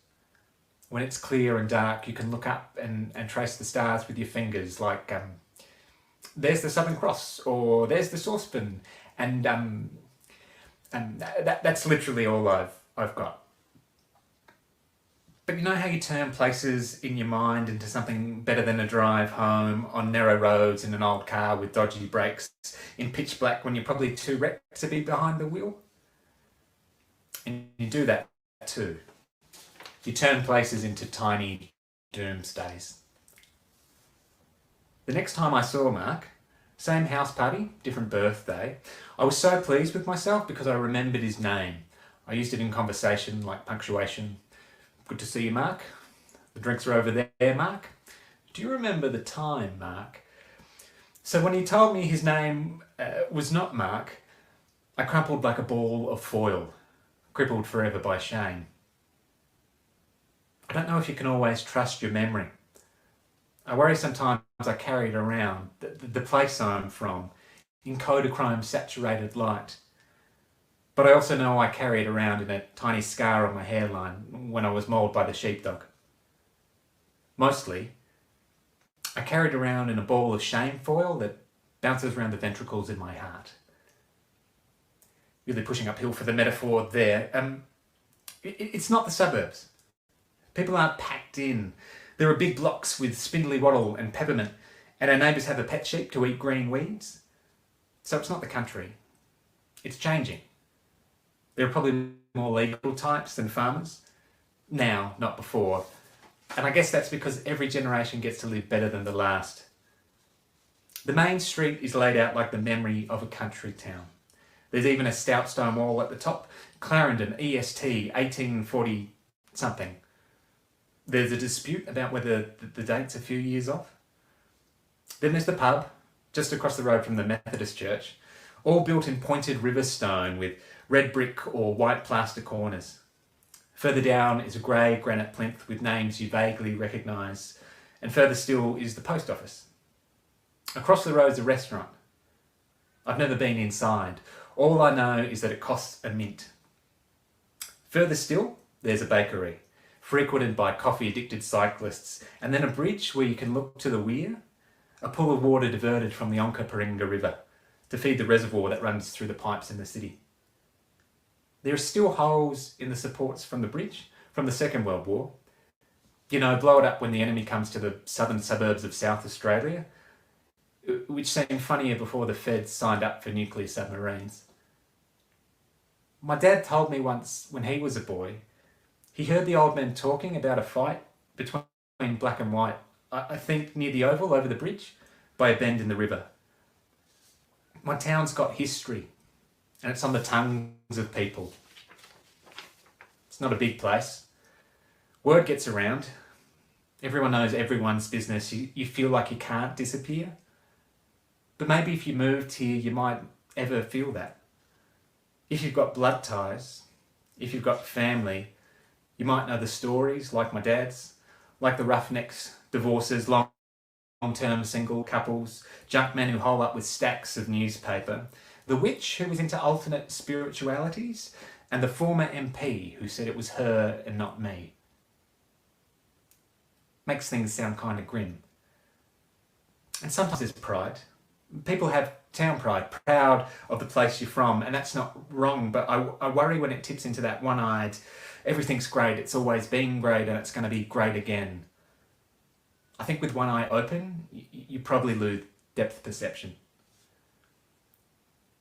when it's clear and dark, you can look up and trace the stars with your fingers, like there's the Southern Cross, or there's the saucepan, and that's literally all I've got. But you know how you turn places in your mind into something better than a drive home on narrow roads in an old car with dodgy brakes in pitch black when you're probably too wrecked to be behind the wheel? And you do that too. You turn places into tiny doomsdays. The next time I saw Mark, same house party, different birthday, I was so pleased with myself because I remembered his name. I used it in conversation like punctuation. Good to see you, Mark. The drinks are over there, Mark. Do you remember the time, Mark? So when he told me his name was not Mark, I crumpled like a ball of foil, crippled forever by shame. I don't know if you can always trust your memory. I worry sometimes I carry it around, the place I'm from, in Kodachrome saturated light. But I also know I carry it around in a tiny scar on my hairline when I was mauled by the sheepdog. Mostly, I carry it around in a ball of shame foil that bounces around the ventricles in my heart. Really pushing uphill for the metaphor there. It's not the suburbs. People aren't packed in. There are big blocks with spindly wattle and peppermint, and our neighbours have a pet sheep to eat green weeds. So it's not the country. It's changing. There are probably more legal types than farmers. Now, not before. And I guess that's because every generation gets to live better than the last. The main street is laid out like the memory of a country town. There's even a stout stone wall at the top. Clarendon, EST, 1840-something. There's a dispute about whether the date's a few years off. Then there's the pub, just across the road from the Methodist church, all built in pointed river stone with red brick or white plaster corners. Further down is a grey granite plinth with names you vaguely recognise, and further still is the post office. Across the road is a restaurant. I've never been inside. All I know is that it costs a mint. Further still, there's a bakery, frequented by coffee-addicted cyclists, and then a bridge where you can look to the weir, a pool of water diverted from the Onkaparinga River to feed the reservoir that runs through the pipes in the city. There are still holes in the supports from the bridge from the Second World War. You know, blow it up when the enemy comes to the southern suburbs of South Australia, which seemed funnier before the Feds signed up for nuclear submarines. My dad told me once when he was a boy, he heard the old men talking about a fight between black and white, I think near the Oval over the bridge, by a bend in the river. My town's got history, and it's on the tongues of people. It's not a big place. Word gets around. Everyone knows everyone's business. You feel like you can't disappear. But maybe if you moved here, you might ever feel that. If you've got blood ties, if you've got family, you might know the stories like my dad's, like the roughnecks, divorces, long-term single couples, junkmen who hole up with stacks of newspaper, the witch who was into alternate spiritualities, and the former MP who said it was her and not me. Makes things sound kind of grim. And sometimes there's pride. People have town pride, proud of the place you're from, and that's not wrong, but I worry when it tips into that one-eyed, everything's great, it's always been great, and it's going to be great again. I think with one eye open, you probably lose depth perception.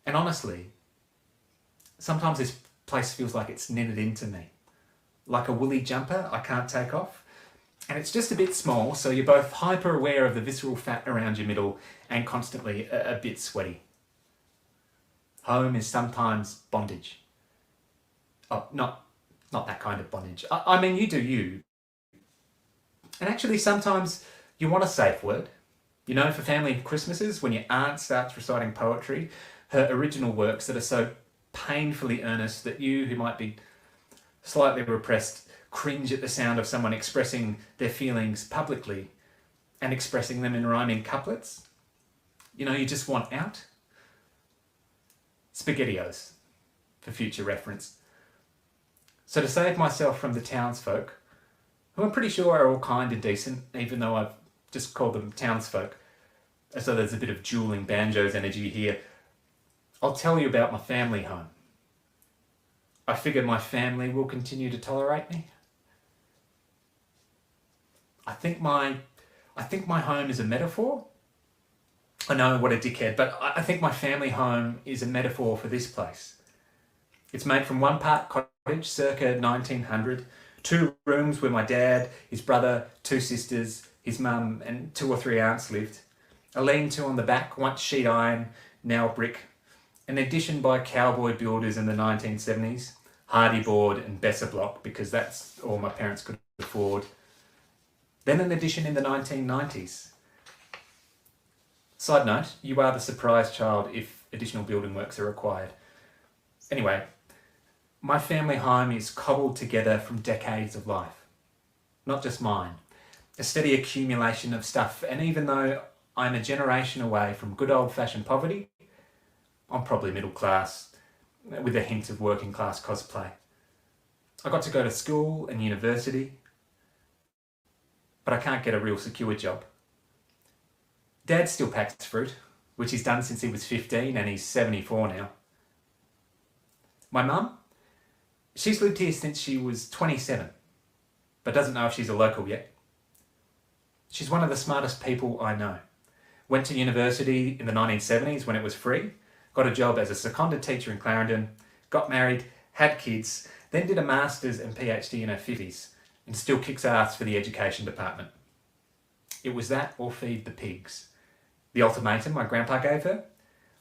And honestly, sometimes this place feels like it's knitted into me. Like a woolly jumper I can't take off. And it's just a bit small, so you're both hyper aware of the visceral fat around your middle and constantly a bit sweaty. Home is sometimes bondage. Oh, not that kind of bondage. I mean, you do you. And actually, sometimes you want a safe word. You know, for family Christmases, when your aunt starts reciting poetry, her original works that are so painfully earnest that you, who might be slightly repressed, cringe at the sound of someone expressing their feelings publicly and expressing them in rhyming couplets. You know, you just want out. SpaghettiOs, for future reference. So to save myself from the townsfolk, who I'm pretty sure are all kind and decent, even though I've just called them townsfolk, so there's a bit of dueling banjos energy here, I'll tell you about my family home. I figure my family will continue to tolerate me. I think my home is a metaphor. I know, what a dickhead, but I think my family home is a metaphor for this place. It's made from one part cottage, circa 1900, 2 rooms where my dad, his brother, 2 sisters, his mum and 2 or 3 aunts lived. A lean-to on the back, once sheet iron, now brick. An addition by cowboy builders in the 1970s, Hardy board and Besser block, because that's all my parents could afford. Then an addition in the 1990s. Side note, you are the surprise child if additional building works are required. Anyway, my family home is cobbled together from decades of life. Not just mine. A steady accumulation of stuff, and even though I'm a generation away from good old-fashioned poverty, I'm probably middle class, with a hint of working class cosplay. I got to go to school and university, but I can't get a real secure job. Dad still packs fruit, which he's done since he was 15 and he's 74 now. My mum, she's lived here since she was 27, but doesn't know if she's a local yet. She's one of the smartest people I know. Went to university in the 1970s when it was free, got a job as a seconded teacher in Clarendon, got married, had kids, then did a master's and PhD in her 50s, and still kicks ass for the education department. It was that or feed the pigs. The ultimatum my grandpa gave her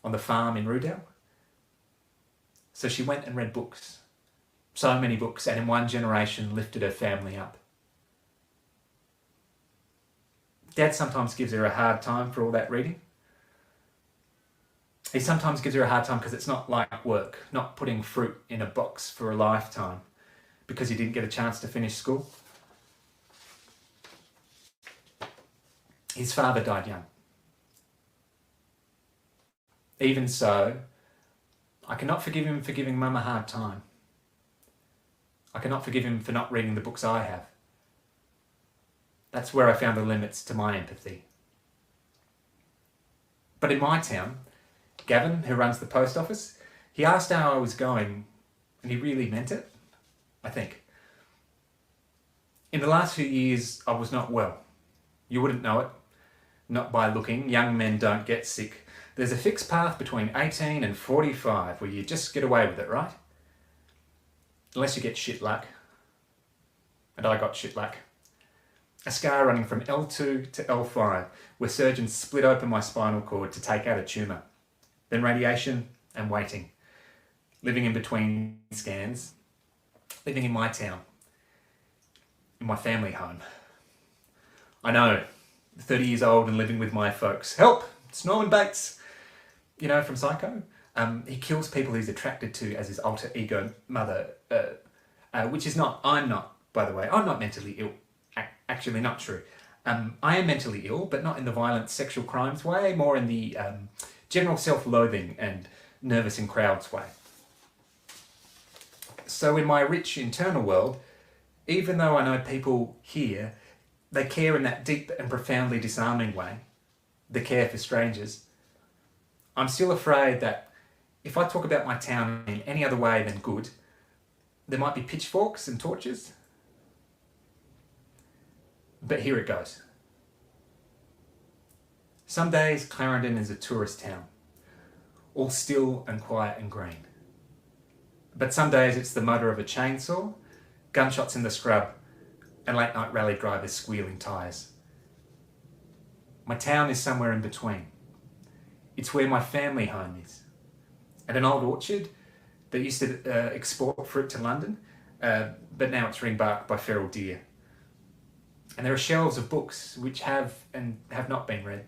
on the farm in Rudell. So she went and read books. So many books, and in one generation lifted her family up. Dad sometimes gives her a hard time for all that reading. He sometimes gives her a hard time because it's not like work, not putting fruit in a box for a lifetime because he didn't get a chance to finish school. His father died young. Even so, I cannot forgive him for giving Mum a hard time. I cannot forgive him for not reading the books I have. That's where I found the limits to my empathy. But in my town, Gavin, who runs the post office, he asked how I was going, and he really meant it, I think. In the last few years, I was not well. You wouldn't know it. Not by looking. Young men don't get sick. There's a fixed path between 18 and 45 where you just get away with it, right? Unless you get shit luck. And I got shit luck. A scar running from L2 to L5 where surgeons split open my spinal cord to take out a tumour. Then radiation and waiting. Living in between scans. Living in my town. In my family home. I know, 30 years old and living with my folks. Help! It's Norman Bates! You know, from Psycho. He kills people he's attracted to as his alter ego mother, which is not, I'm not, by the way, I'm not mentally ill. Actually, not true. I am mentally ill, but not in the violent sexual crimes way, more in the general self-loathing and nervous in crowds way. So in my rich internal world, even though I know people here, they care in that deep and profoundly disarming way, the care for strangers, I'm still afraid that if I talk about my town in any other way than good, there might be pitchforks and torches. But here it goes. Some days Clarendon is a tourist town, all still and quiet and green. But some days it's the mutter of a chainsaw, gunshots in the scrub, and late night rally drivers squealing tyres. My town is somewhere in between. It's where my family home is. At an old orchard that used to export fruit to London, but now it's ring-barked by feral deer. And there are shelves of books which have and have not been read.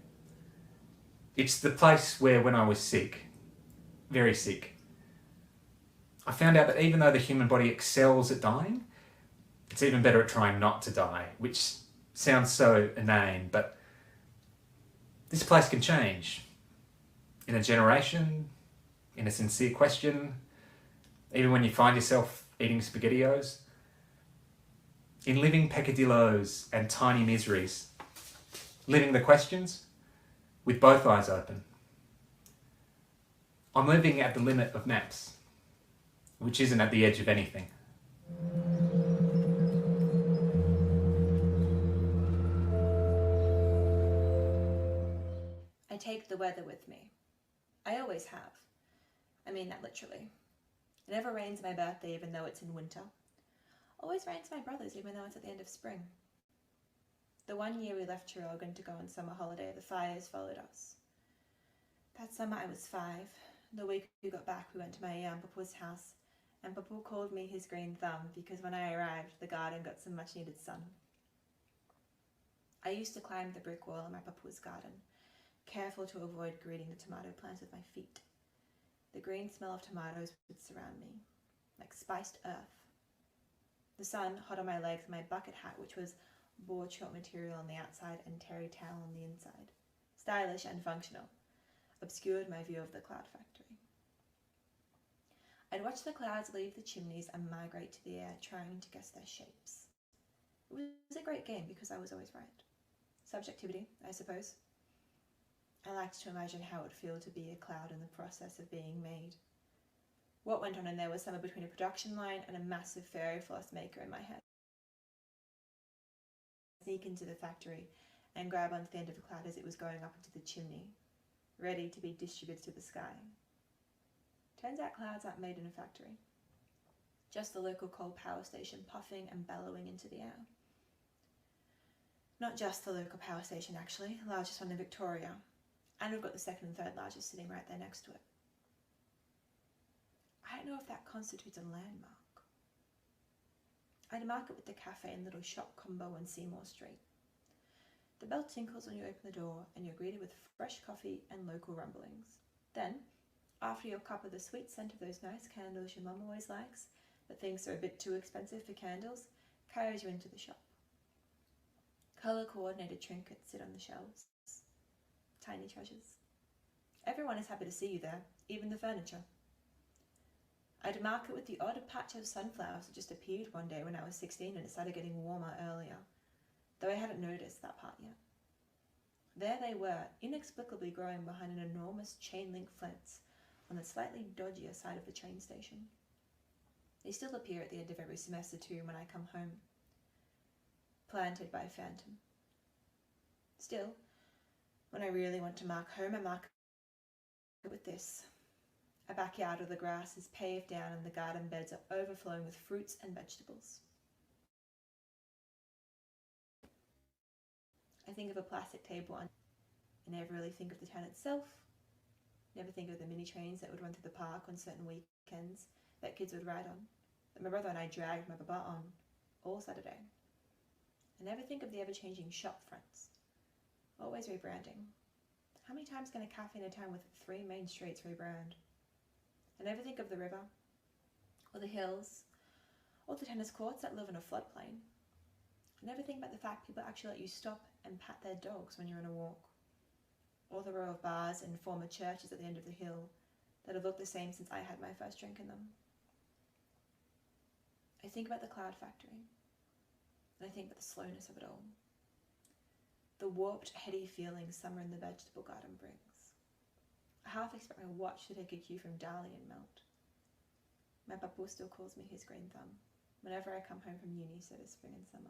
It's the place where when I was sick, very sick, I found out that even though the human body excels at dying, it's even better at trying not to die, which sounds so inane, but this place can change. In a generation, in a sincere question, even when you find yourself eating SpaghettiOs, in living peccadilloes and tiny miseries, living the questions with both eyes open. I'm living at the limit of maps, which isn't at the edge of anything. I take the weather with me. I always have. I mean that literally. It never rains my birthday even though it's in winter. Always rains my brother's even though it's at the end of spring. The one year we left Traralgon to go on summer holiday, the fires followed us. That summer I was 5. The week we got back we went to my Papa's house, and Papa called me his green thumb because when I arrived the garden got some much needed sun. I used to climb the brick wall in my Papa's garden, careful to avoid greeting the tomato plants with my feet. The green smell of tomatoes would surround me, like spiced earth. The sun, hot on my legs, my bucket hat, which was board short material on the outside and terry towel on the inside, stylish and functional, obscured my view of the cloud factory. I'd watch the clouds leave the chimneys and migrate to the air, trying to guess their shapes. It was a great game because I was always right. Subjectivity, I suppose. I liked to imagine how it would feel to be a cloud in the process of being made. What went on in there was somewhere between a production line and a massive fairy floss maker in my head. I sneak into the factory and grab onto the end of the cloud as it was going up into the chimney, ready to be distributed to the sky. Turns out clouds aren't made in a factory. Just the local coal power station puffing and bellowing into the air. Not just the local power station actually, the largest one in Victoria. And we've got the second and third largest sitting right there next to it. I don't know if that constitutes a landmark. I'd mark it with the cafe and little shop combo on Seymour Street. The bell tinkles when you open the door and you're greeted with fresh coffee and local rumblings. Then, after your cup of the sweet scent of those nice candles your mum always likes, but thinks are a bit too expensive for candles, carries you into the shop. Colour-coordinated trinkets sit on the shelves. Tiny treasures. Everyone is happy to see you there, even the furniture. I'd mark it with the odd patch of sunflowers that just appeared one day when I was 16 and it started getting warmer earlier, though I hadn't noticed that part yet. There they were, inexplicably growing behind an enormous chain-link fence on the slightly dodgier side of the train station. They still appear at the end of every semester too when I come home. Planted by a phantom. Still, when I really want to mark home, I mark it with this. A backyard where the grass is paved down and the garden beds are overflowing with fruits and vegetables. I think of a plastic table and I never really think of the town itself. Never think of the mini trains that would run through the park on certain weekends that kids would ride on, that my brother and I dragged my baba on all Saturday. I never think of the ever-changing shop fronts. Always rebranding. How many times can a cafe in a town with 3 main streets rebrand? I never think of the river, or the hills, or the tennis courts that live in a floodplain. I never think about the fact people actually let you stop and pat their dogs when you're on a walk, or the row of bars and former churches at the end of the hill that have looked the same since I had my first drink in them. I think about the cloud factory, and I think about the slowness of it all. The warped, heady feeling summer in the vegetable garden brings. I half expect my watch to take a cue from Dali and melt. My papu still calls me his green thumb whenever I come home from uni, so does spring and summer.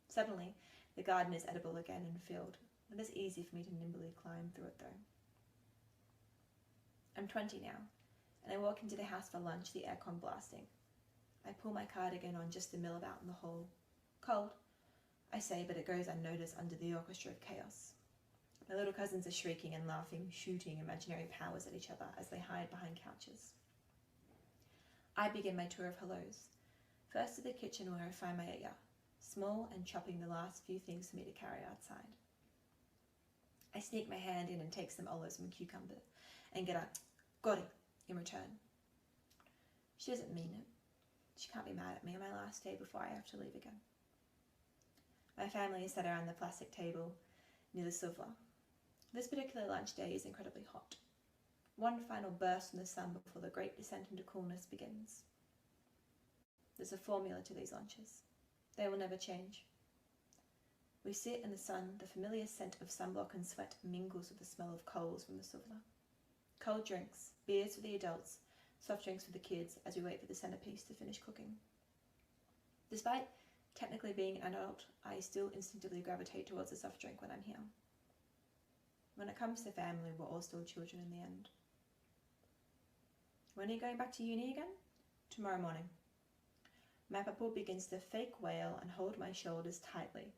Suddenly, the garden is edible again and filled. It is easy for me to nimbly climb through it though. I'm 20 now, and I walk into the house for lunch, the aircon blasting. I pull my cardigan on just to mill about in the hall. Cold, I say, but it goes unnoticed under the orchestra of chaos. My little cousins are shrieking and laughing, shooting imaginary powers at each other as they hide behind couches. I begin my tour of hellos. First to the kitchen where I find my yaya, small and chopping the last few things for me to carry outside. I sneak my hand in and take some olives and cucumber and get a "gori" in return. She doesn't mean it. She can't be mad at me on my last day before I have to leave again. My family is sat around the plastic table near the suvla. This particular lunch day is incredibly hot. One final burst from the sun before the great descent into coolness begins. There's a formula to these lunches. They will never change. We sit in the sun, the familiar scent of sunblock and sweat mingles with the smell of coals from the suvla. Cold drinks, beers for the adults, soft drinks for the kids as we wait for the centerpiece to finish cooking. Despite technically being an adult, I still instinctively gravitate towards a soft drink when I'm here. When it comes to family, we're all still children in the end. When are you going back to uni again? Tomorrow morning. My papa begins to fake wail and hold my shoulders tightly.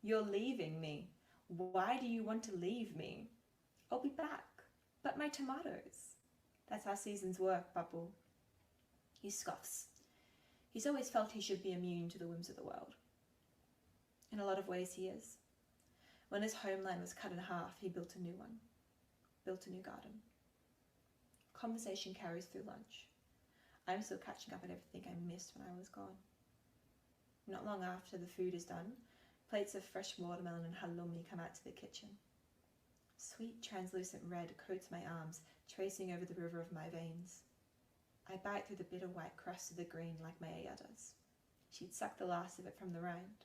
You're leaving me. Why do you want to leave me? I'll be back. But my tomatoes. That's how seasons work, Papu. He scoffs. He's always felt he should be immune to the whims of the world. In a lot of ways he is. When his homeland was cut in half, he built a new one. Built a new garden. Conversation carries through lunch. I'm still catching up on everything I missed when I was gone. Not long after the food is done, plates of fresh watermelon and halloumi come out to the kitchen. Sweet translucent red coats my arms, tracing over the river of my veins. I bite through the bitter white crust of the green like my Aya does. She'd sucked the last of it from the rind.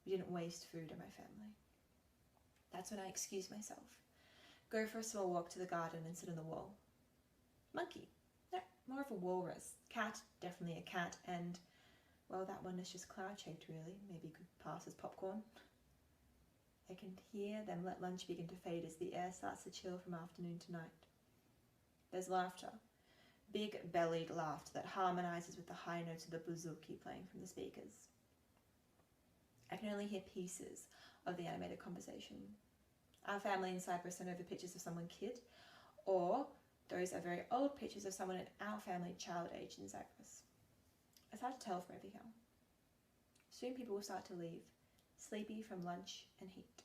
We didn't waste food in my family. That's when I excuse myself. Go for a small walk to the garden and sit on the wall. Monkey. No, more of a walrus. Cat, definitely a cat, and, well, that one is just cloud-shaped, really. Maybe could pass as popcorn. I can hear them let lunch begin to fade as the air starts to chill from afternoon to night. There's laughter. Big-bellied laughter that harmonizes with the high notes of the bouzouki playing from the speakers. I can only hear pieces of the animated conversation. Our family in Cyprus sent over pictures of someone kid, or those are very old pictures of someone in our family child age in Cyprus. It's hard to tell from over here. Soon people will start to leave, sleepy from lunch and heat.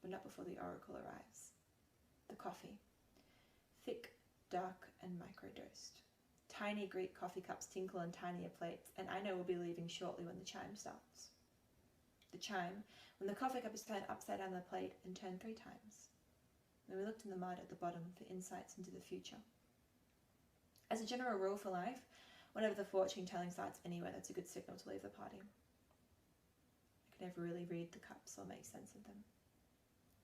But not before the oracle arrives. The coffee. Thick, dark, and microdosed. Tiny Greek coffee cups tinkle on tinier plates, and I know we'll be leaving shortly when the chime starts. The chime, when the coffee cup is turned upside down the plate and turned 3 times. When we looked in the mud at the bottom for insights into the future. As a general rule for life, whenever the fortune telling starts anywhere, that's a good signal to leave the party. I can never really read the cups or make sense of them.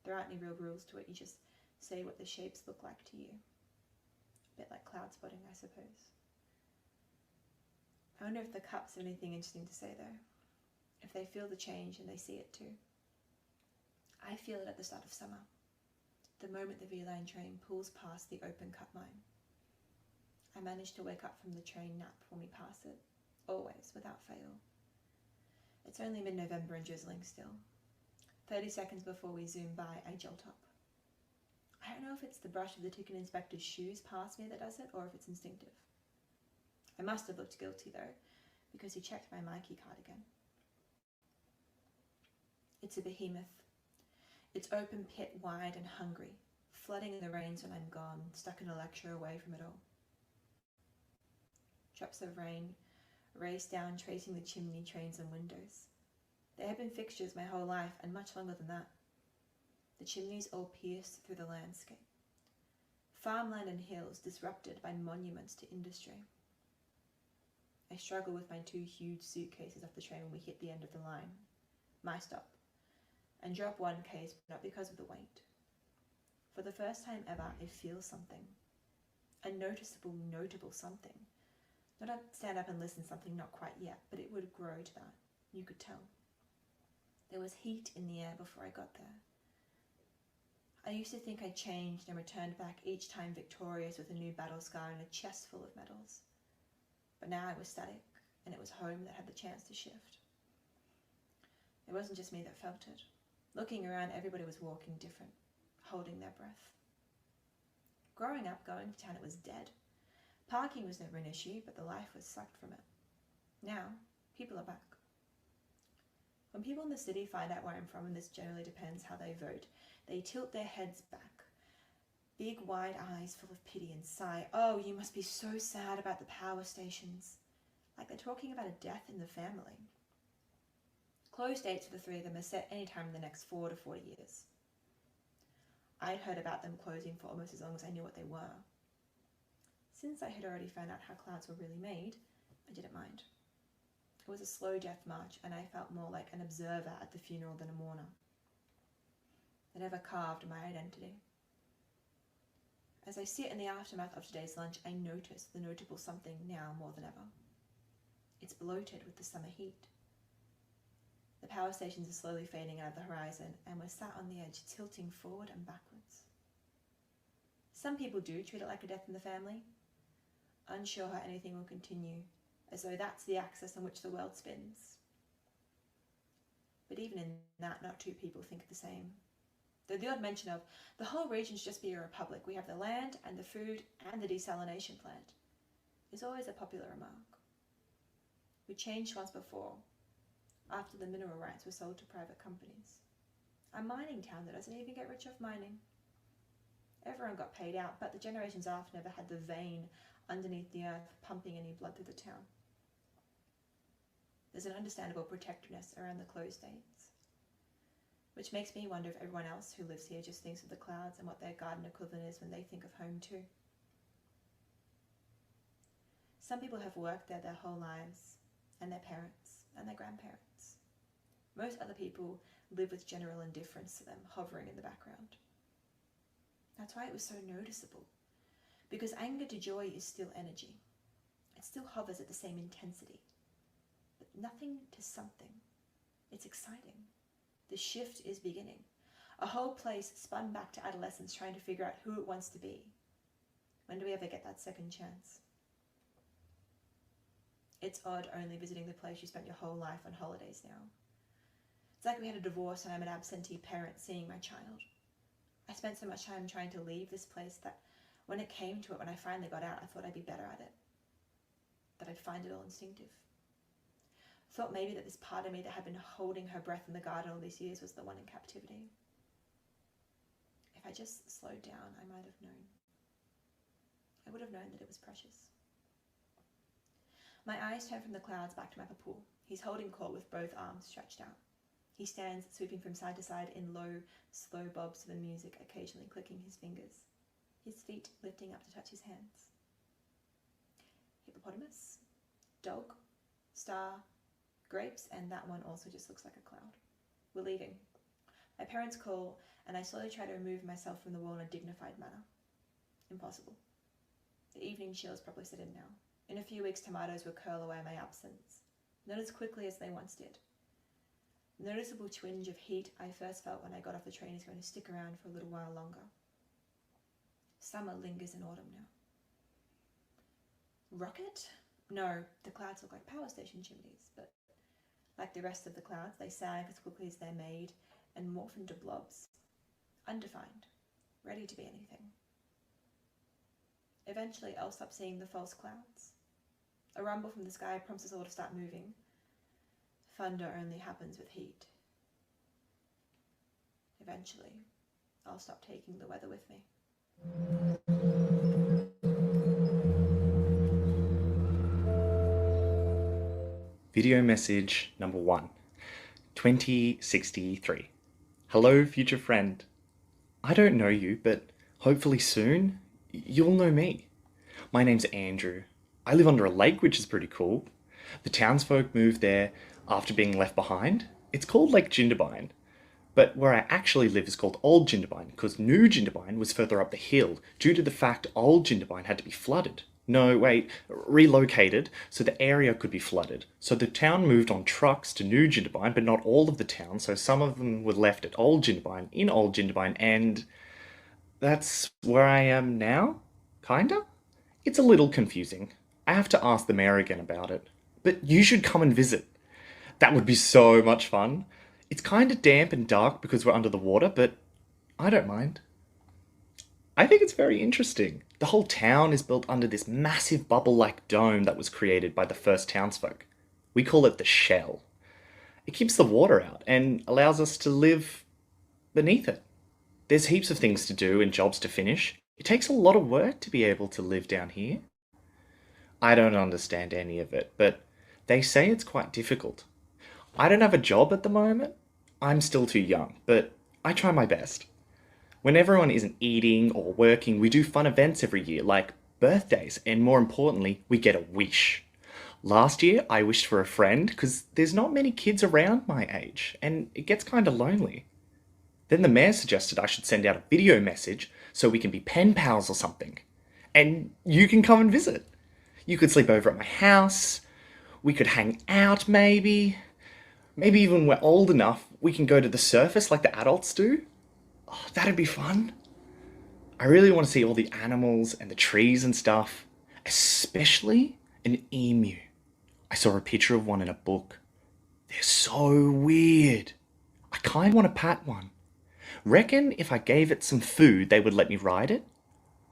There aren't any real rules to it, you just say what the shapes look like to you. A bit like cloud spotting, I suppose. I wonder if the cups have anything interesting to say though. If they feel the change and they see it too. I feel it at the start of summer. The moment the V-Line train pulls past the open cut mine. I manage to wake up from the train nap when we pass it, always, without fail. It's only mid-November and drizzling still. 30 seconds before we zoom by, I jolt up. I don't know if it's the brush of the ticket inspector's shoes past me that does it, or if it's instinctive. I must have looked guilty though, because he checked my Mikey card again. It's a behemoth. It's open pit wide and hungry, flooding in the rains when I'm gone, stuck in a lecture away from it all. Drops of rain race down, tracing the chimney, trains and windows. They have been fixtures my whole life, and much longer than that. The chimneys all pierced through the landscape. Farmland and hills disrupted by monuments to industry. I struggle with my 2 huge suitcases off the train when we hit the end of the line, my stop, and drop one case, but not because of the weight. For the first time ever, I feel something. A noticeable, notable something. Not a stand up and listen something, not quite yet, but it would grow to that. You could tell. There was heat in the air before I got there. I used to think I changed and returned back each time victorious with a new battle scar and a chest full of medals. But now I was static, and it was home that had the chance to shift. It wasn't just me that felt it. Looking around, everybody was walking different, holding their breath. Growing up, going to town, it was dead. Parking was never an issue, but the life was sucked from it. Now, people are back. When people in the city find out where I'm from, and this generally depends how they vote, they tilt their heads back. Big wide eyes full of pity and sigh, "Oh, you must be so sad about the power stations." Like they're talking about a death in the family. Close dates for the 3 of them are set any time in the next 4 to 40 years. I'd heard about them closing for almost as long as I knew what they were. Since I had already found out how clouds were really made, I didn't mind. It was a slow death march, and I felt more like an observer at the funeral than a mourner. It never carved my identity. As I sit in the aftermath of today's lunch, I notice the notable something now more than ever. It's bloated with the summer heat. The power stations are slowly fading out of the horizon, and we're sat on the edge, tilting forward and backwards. Some people do treat it like a death in the family, unsure how anything will continue, as though that's the axis on which the world spins. But even in that, not two people think the same. Though the odd mention of, the whole region should just be a republic, we have the land and the food and the desalination plant, is always a popular remark. We changed once before, after the mineral rights were sold to private companies. A mining town that doesn't even get rich off mining. Everyone got paid out, but the generations after never had the vein underneath the earth pumping any blood through the town. There's an understandable protectiveness around the closed dates, which makes me wonder if everyone else who lives here just thinks of the clouds and what their garden equivalent is when they think of home too. Some people have worked there their whole lives, and their parents, and their grandparents. Most other people live with general indifference to them, hovering in the background. That's why it was so noticeable, because anger to joy is still energy. It still hovers at the same intensity, but nothing to something. It's exciting. The shift is beginning. A whole place spun back to adolescence trying to figure out who it wants to be. When do we ever get that second chance? It's odd only visiting the place you spent your whole life on holidays now. It's like we had a divorce and I'm an absentee parent seeing my child. I spent so much time trying to leave this place that when it came to it, when I finally got out, I thought I'd be better at it. That I'd find it all instinctive. Thought maybe that this part of me that had been holding her breath in the garden all these years was the one in captivity. If I just slowed down, I might have known. I would have known that it was precious. My eyes turn from the clouds back to my papool. He's holding court with both arms stretched out. He stands sweeping from side to side in low, slow bobs to the music, occasionally clicking his fingers, his feet lifting up to touch his hands. Hippopotamus, dog, star, grapes, and that one also just looks like a cloud. We're leaving. My parents call, and I slowly try to remove myself from the wall in a dignified manner. Impossible. The evening chill is probably set in now. In a few weeks, tomatoes will curl away my absence, not as quickly as they once did. The noticeable twinge of heat I first felt when I got off the train is going to stick around for a little while longer. Summer lingers in autumn now. Rocket? No, the clouds look like power station chimneys, but like the rest of the clouds, they sag as quickly as they're made and morph into blobs, undefined, ready to be anything. Eventually, I'll stop seeing the false clouds. A rumble from the sky prompts us all to start moving. Thunder only happens with heat. Eventually, I'll stop taking the weather with me. Video message number 1, 2063. Hello, future friend. I don't know you, but hopefully soon you'll know me. My name's Andrew. I live under a lake, which is pretty cool. The townsfolk moved there after being left behind. It's called Lake Jindabyne, but where I actually live is called Old Jindabyne because New Jindabyne was further up the hill due to the fact Old Jindabyne had to be flooded. No, wait, relocated so the area could be flooded. So the town moved on trucks to New Jindabyne, but not all of the town, so some of them were left at Old Jindabyne, in Old Jindabyne, and that's where I am now? Kinda? It's a little confusing. I have to ask the mayor again about it. But you should come and visit. That would be so much fun. It's kinda damp and dark because we're under the water, but I don't mind. I think it's very interesting. The whole town is built under this massive bubble-like dome that was created by the first townsfolk. We call it the shell. It keeps the water out and allows us to live beneath it. There's heaps of things to do and jobs to finish. It takes a lot of work to be able to live down here. I don't understand any of it, but they say it's quite difficult. I don't have a job at the moment. I'm still too young, but I try my best. When everyone isn't eating or working, we do fun events every year, like birthdays, and more importantly, we get a wish. Last year, I wished for a friend because there's not many kids around my age, and it gets kind of lonely. Then the mayor suggested I should send out a video message so we can be pen pals or something. And you can come and visit. You could sleep over at my house. We could hang out maybe. Maybe even when we're old enough, we can go to the surface like the adults do. Oh, that'd be fun. I really want to see all the animals and the trees and stuff. Especially an emu. I saw a picture of one in a book. They're so weird. I kind of want to pat one. Reckon if I gave it some food, they would let me ride it?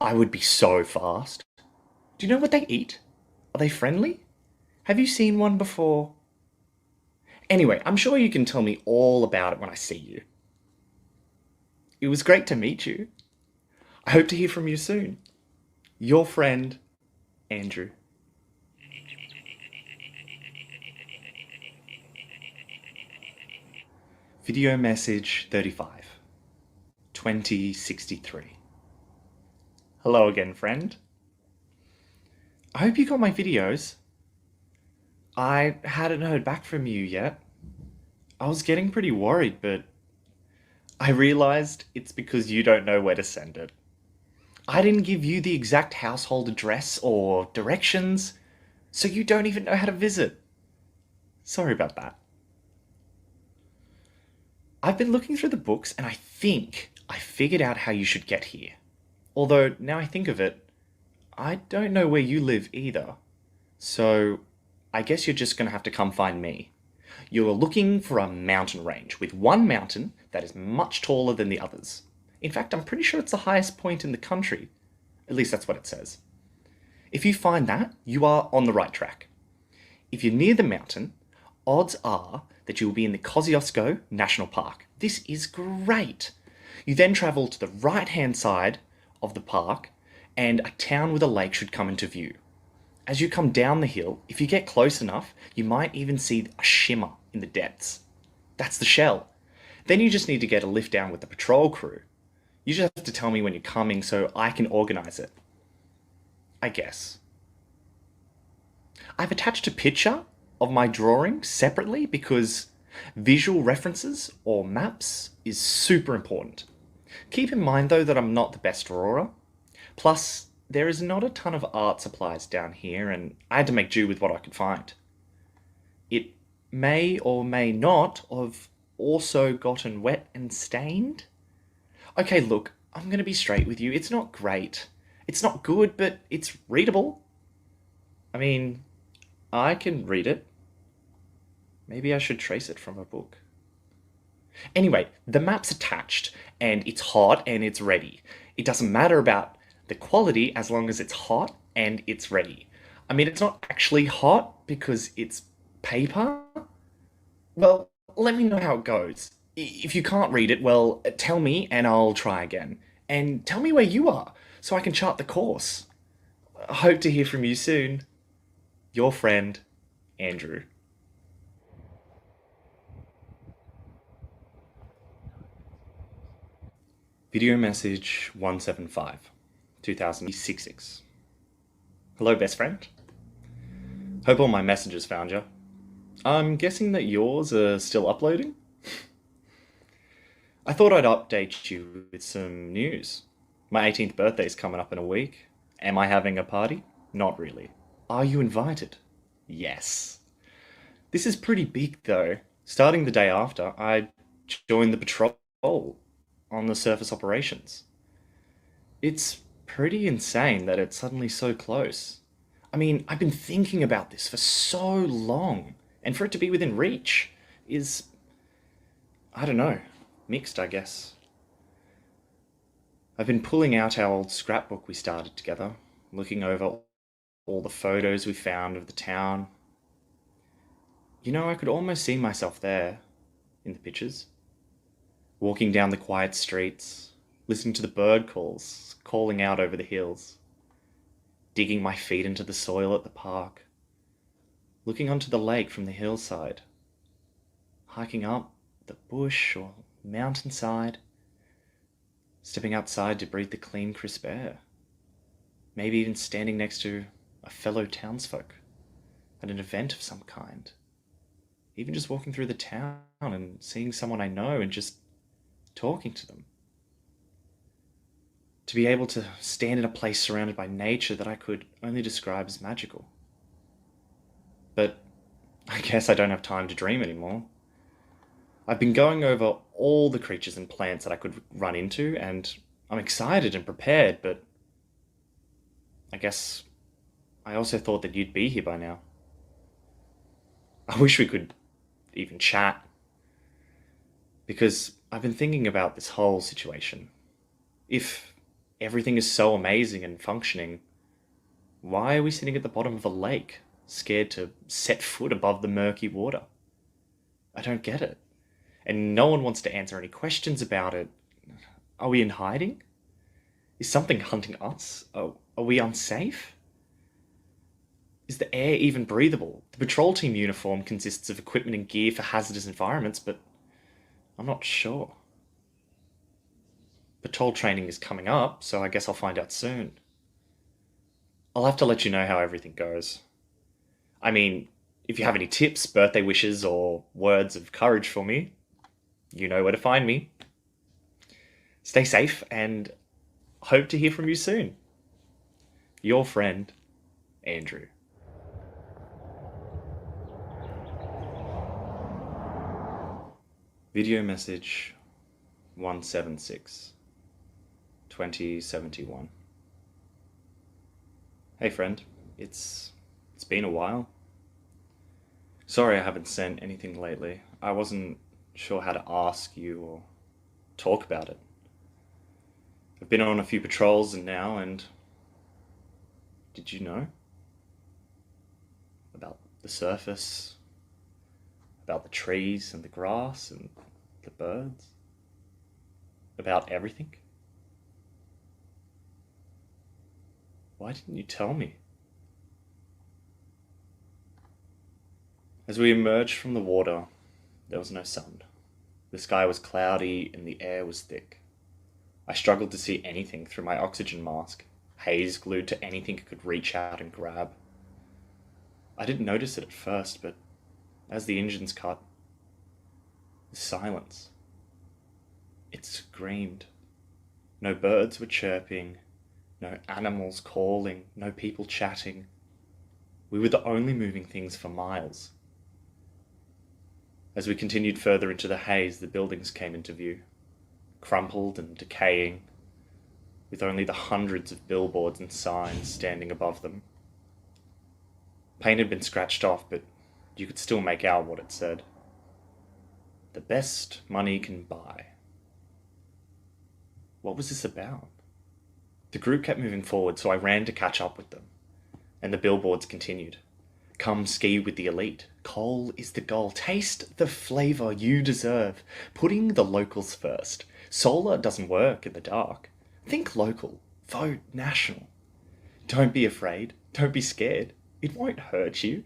I would be so fast. Do you know what they eat? Are they friendly? Have you seen one before? Anyway, I'm sure you can tell me all about it when I see you. It was great to meet you. I hope to hear from you soon. Your friend, Andrew. Video message 35. 2063. Hello again, friend. I hope you got my videos. I hadn't heard back from you yet. I was getting pretty worried, but I realized it's because you don't know where to send it. I didn't give you the exact household address or directions, so you don't even know how to visit. Sorry about that. I've been looking through the books and I think I figured out how you should get here. Although, now I think of it, I don't know where you live either. So, I guess you're just going to have to come find me. You're looking for a mountain range with one mountain that is much taller than the others. In fact, I'm pretty sure it's the highest point in the country. At least that's what it says. If you find that, you are on the right track. If you're near the mountain, odds are that you will be in the Kosciuszko National Park. This is great. You then travel to the right-hand side of the park and a town with a lake should come into view. As you come down the hill, if you get close enough, you might even see a shimmer in the depths. That's the shell. Then you just need to get a lift down with the patrol crew. You just have to tell me when you're coming so I can organize it. I guess. I've attached a picture of my drawing separately because visual references or maps is super important. Keep in mind though that I'm not the best drawer. Plus, there is not a ton of art supplies down here and I had to make do with what I could find. It may or may not have also gotten wet and stained. Okay, look, I'm going to be straight with you. It's not great. It's not good, but it's readable. I mean, I can read it. Maybe I should trace it from a book. Anyway, the map's attached, and it's hot and it's ready. It doesn't matter about the quality as long as it's hot and it's ready. I mean, it's not actually hot because it's paper. Well, let me know how it goes. If you can't read it, well, tell me and I'll try again. And tell me where you are so I can chart the course. I hope to hear from you soon. Your friend, Andrew. Video message 175, 2066. Hello, best friend. Hope all my messages found you. I'm guessing that yours are still uploading? I thought I'd update you with some news. My 18th birthday's coming up in a week. Am I having a party? Not really. Are you invited? Yes. This is pretty big though. Starting the day after, I joined the patrol on the surface operations. It's pretty insane that it's suddenly so close. I mean, I've been thinking about this for so long, and for it to be within reach is, I don't know, mixed, I guess. I've been pulling out our old scrapbook we started together, looking over all the photos we found of the town. You know, I could almost see myself there, in the pictures. Walking down the quiet streets, listening to the bird calls, calling out over the hills. Digging my feet into the soil at the park. Looking onto the lake from the hillside. Hiking up the bush or mountainside. Stepping outside to breathe the clean, crisp air. Maybe even standing next to a fellow townsfolk. at an event of some kind. Even just walking through the town and seeing someone I know and just talking to them. To be able to stand in a place surrounded by nature that I could only describe as magical. But I guess I don't have time to dream anymore. I've been going over all the creatures and plants that I could run into, and I'm excited and prepared, but I guess I also thought that you'd be here by now. I wish we could even chat, because I've been thinking about this whole situation. If everything is so amazing and functioning, why are we sitting at the bottom of a lake, scared to set foot above the murky water? I don't get it. And no one wants to answer any questions about it. Are we in hiding? Is something hunting us? Are we unsafe? Is the air even breathable? The patrol team uniform consists of equipment and gear for hazardous environments, but I'm not sure. Patrol training is coming up, so I guess I'll find out soon. I'll have to let you know how everything goes. I mean, if you have any tips, birthday wishes, or words of courage for me, you know where to find me. Stay safe, and hope to hear from you soon. Your friend, Andrew. Video message 176, 2071. Hey friend, it's been a while. Sorry I haven't sent anything lately. I wasn't sure how to ask you or talk about it. I've been on a few patrols and did you know? About the surface, about the trees and the grass and the birds, about everything? Why didn't you tell me? As we emerged from the water, there was no sun. The sky was cloudy and the air was thick. I struggled to see anything through my oxygen mask, haze glued to anything I could reach out and grab. I didn't notice it at first, but as the engines cut, the silence. It screamed. No birds were chirping, no animals calling, no people chatting. We were the only moving things for miles. As we continued further into the haze, the buildings came into view, crumpled and decaying, with only the hundreds of billboards and signs standing above them. Paint had been scratched off, but you could still make out what it said. The best money can buy. What was this about? The group kept moving forward, so I ran to catch up with them, and the billboards continued. Come ski with the elite. Coal is the goal. Taste the flavour you deserve. Putting the locals first. Solar doesn't work in the dark. Think local. Vote national. Don't be afraid. Don't be scared. It won't hurt you.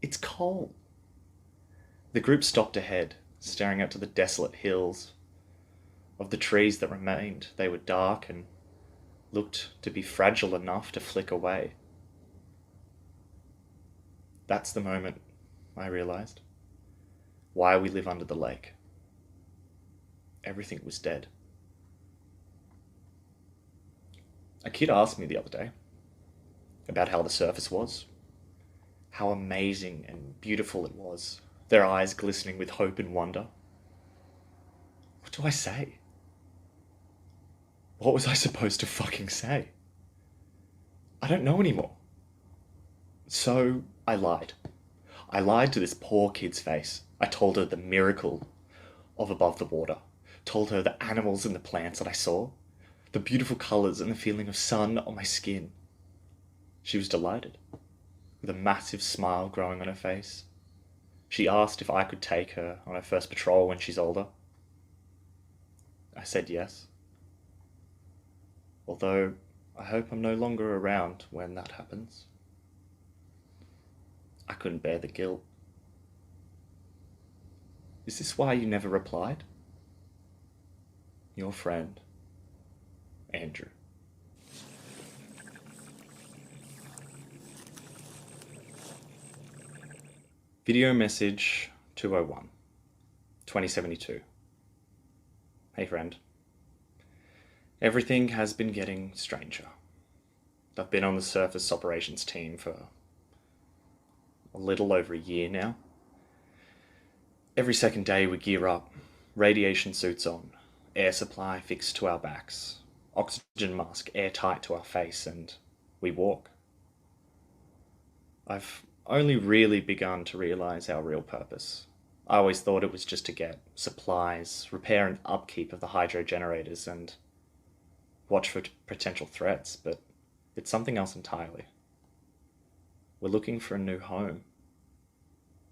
It's coal. The group stopped ahead, staring out to the desolate hills. Of the trees that remained, they were dark and looked to be fragile enough to flick away. That's the moment I realized why we live under the lake. Everything was dead. A kid asked me the other day about how the surface was, how amazing and beautiful it was, their eyes glistening with hope and wonder. What do I say? What was I supposed to fucking say? I don't know anymore. So I lied. I lied to this poor kid's face. I told her the miracle of above the water. Told her the animals and the plants that I saw. The beautiful colours and the feeling of sun on my skin. She was delighted, with a massive smile growing on her face. She asked if I could take her on her first patrol when she's older. I said yes. Although I hope I'm no longer around when that happens. I couldn't bear the guilt. Is this why you never replied? Your friend, Andrew. Video message 201, 2072. Hey friend. Everything has been getting stranger. I've been on the surface operations team for a little over a year now. Every second day we gear up, radiation suits on, air supply fixed to our backs, oxygen mask airtight to our face, and we walk. I've only really begun to realise our real purpose. I always thought it was just to get supplies, repair and upkeep of the hydro generators, and watch for potential threats, but it's something else entirely. We're looking for a new home.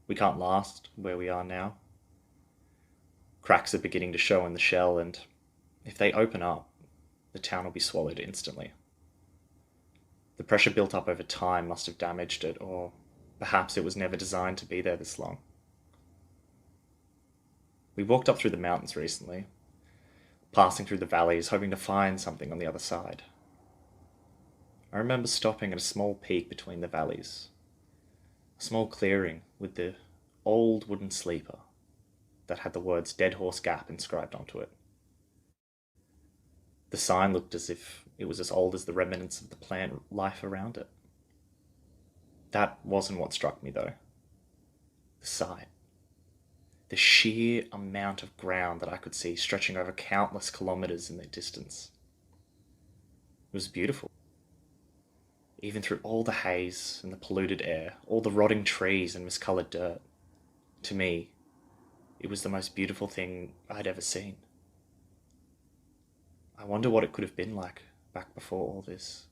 We can't last where we are now. Cracks are beginning to show in the shell, and if they open up, the town will be swallowed instantly. The pressure built up over time must have damaged it, or perhaps it was never designed to be there this long. We walked up through the mountains recently, passing through the valleys, hoping to find something on the other side. I remember stopping at a small peak between the valleys, a small clearing with the old wooden sleeper that had the words Dead Horse Gap inscribed onto it. The sign looked as if it was as old as the remnants of the plant life around it. That wasn't what struck me though. The sight. The sheer amount of ground that I could see stretching over countless kilometres in the distance. It was beautiful. Even through all the haze and the polluted air, all the rotting trees and miscoloured dirt, to me, it was the most beautiful thing I'd ever seen. I wonder what it could have been like back before all this.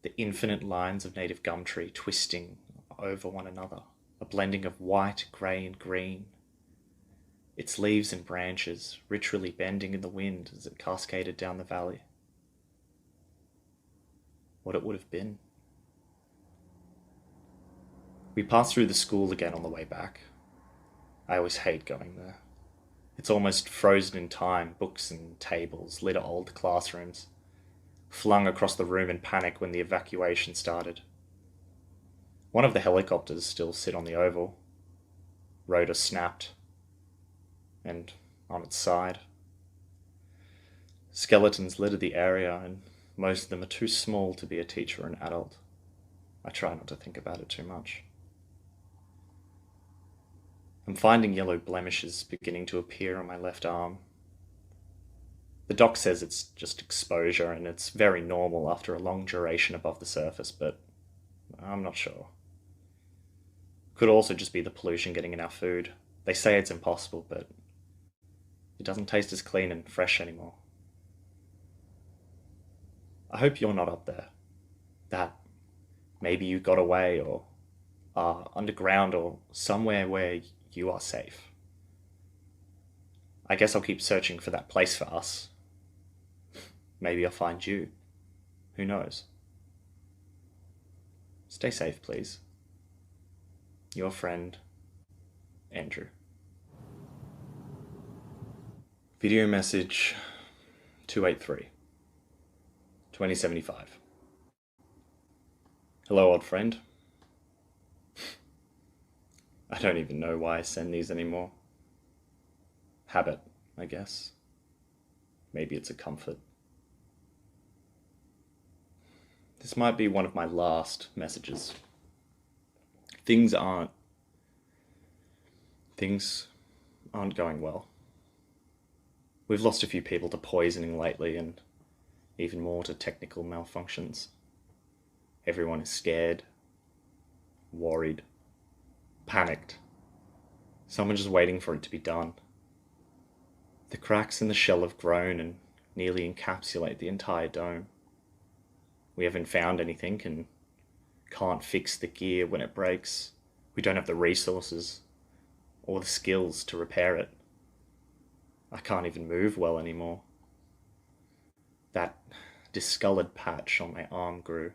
The infinite lines of native gum tree twisting over one another, a blending of white, grey and green. Its leaves and branches ritually bending in the wind as it cascaded down the valley. What it would have been. We passed through the school again on the way back. I always hate going there. It's almost frozen in time, books and tables litter old classrooms, flung across the room in panic when the evacuation started. One of the helicopters still sit on the oval. Rotor snapped, and on its side. Skeletons litter the area, and most of them are too small to be a teacher or an adult. I try not to think about it too much. I'm finding yellow blemishes beginning to appear on my left arm. The doc says it's just exposure and it's very normal after a long duration above the surface, but I'm not sure. Could also just be the pollution getting in our food. They say it's impossible, but it doesn't taste as clean and fresh anymore. I hope you're not up there. That maybe you got away or are underground or somewhere where you are safe. I guess I'll keep searching for that place for us. Maybe I'll find you. Who knows? Stay safe, please. Your friend, Andrew. Video message 283, 2075. Hello, old friend. I don't even know why I send these anymore. Habit, I guess. Maybe it's a comfort. This might be one of my last messages. Things aren't going well. We've lost a few people to poisoning lately and even more to technical malfunctions. Everyone is scared, worried, panicked. Someone just waiting for it to be done. The cracks in the shell have grown and nearly encapsulate the entire dome. We haven't found anything and can't fix the gear when it breaks. We don't have the resources or the skills to repair it. I can't even move well anymore. That discolored patch on my arm grew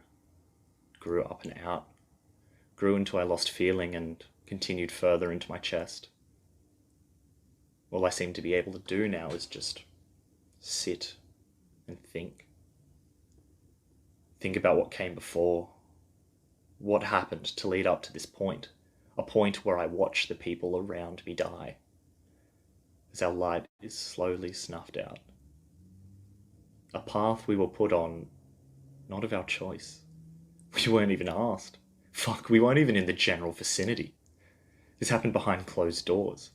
up and out, grew until I lost feeling and continued further into my chest. All I seem to be able to do now is just sit and think. Think about what came before, what happened to lead up to this point. a point where I watch the people around me die, as our light is slowly snuffed out. A path we were put on, not of our choice. We weren't even asked. Fuck, we weren't even in the general vicinity. This happened behind closed doors.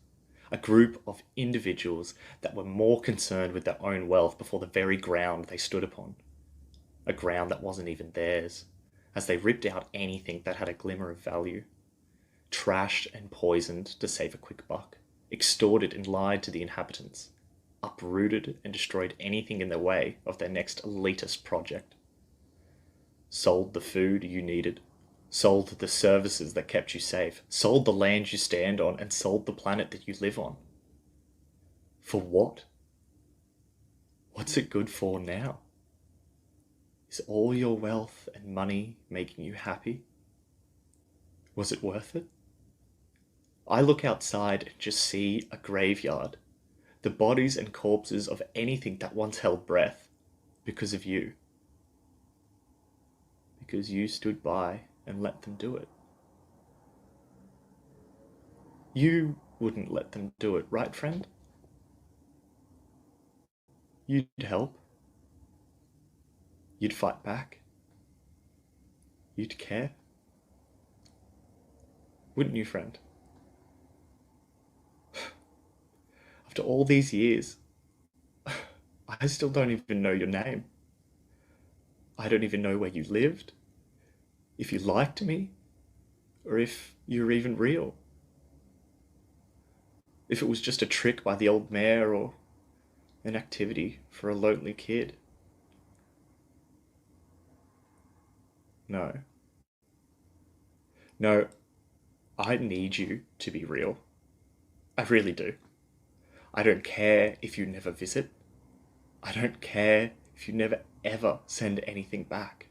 A group of individuals that were more concerned with their own wealth before the very ground they stood upon. A ground that wasn't even theirs, as they ripped out anything that had a glimmer of value. Trashed and poisoned to save a quick buck. Extorted and lied to the inhabitants. Uprooted and destroyed anything in their way of their next elitist project. Sold the food you needed. Sold the services that kept you safe. Sold the land you stand on, and sold the planet that you live on. For what? What's it good for now? Is all your wealth and money making you happy? Was it worth it? I look outside and just see a graveyard. The bodies and corpses of anything that once held breath. Because of you. Because you stood by and let them do it. You wouldn't let them do it, right, friend? You'd help. You'd fight back. You'd care. Wouldn't you, friend? After all these years, I still don't even know your name. I don't even know where you lived, if you liked me, or if you're even real. If it was just a trick by the old mayor or an activity for a lonely kid. No. No, I need you to be real. I really do. I don't care if you never visit. I don't care if you never ever send anything back.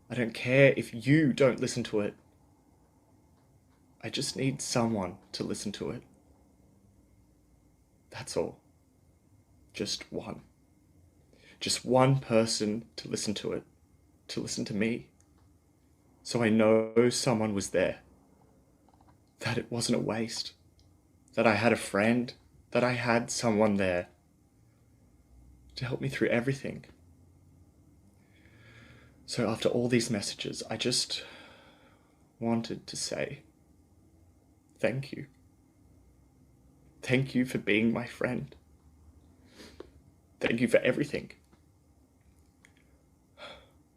I don't care if you don't listen to it. I just need someone to listen to it. That's all. Just one. Just one person to listen to it. To listen to me. So I know someone was there. That it wasn't a waste. That I had a friend. That I had someone there. To help me through everything. So after all these messages, I just wanted to say thank you. Thank you for being my friend. Thank you for everything.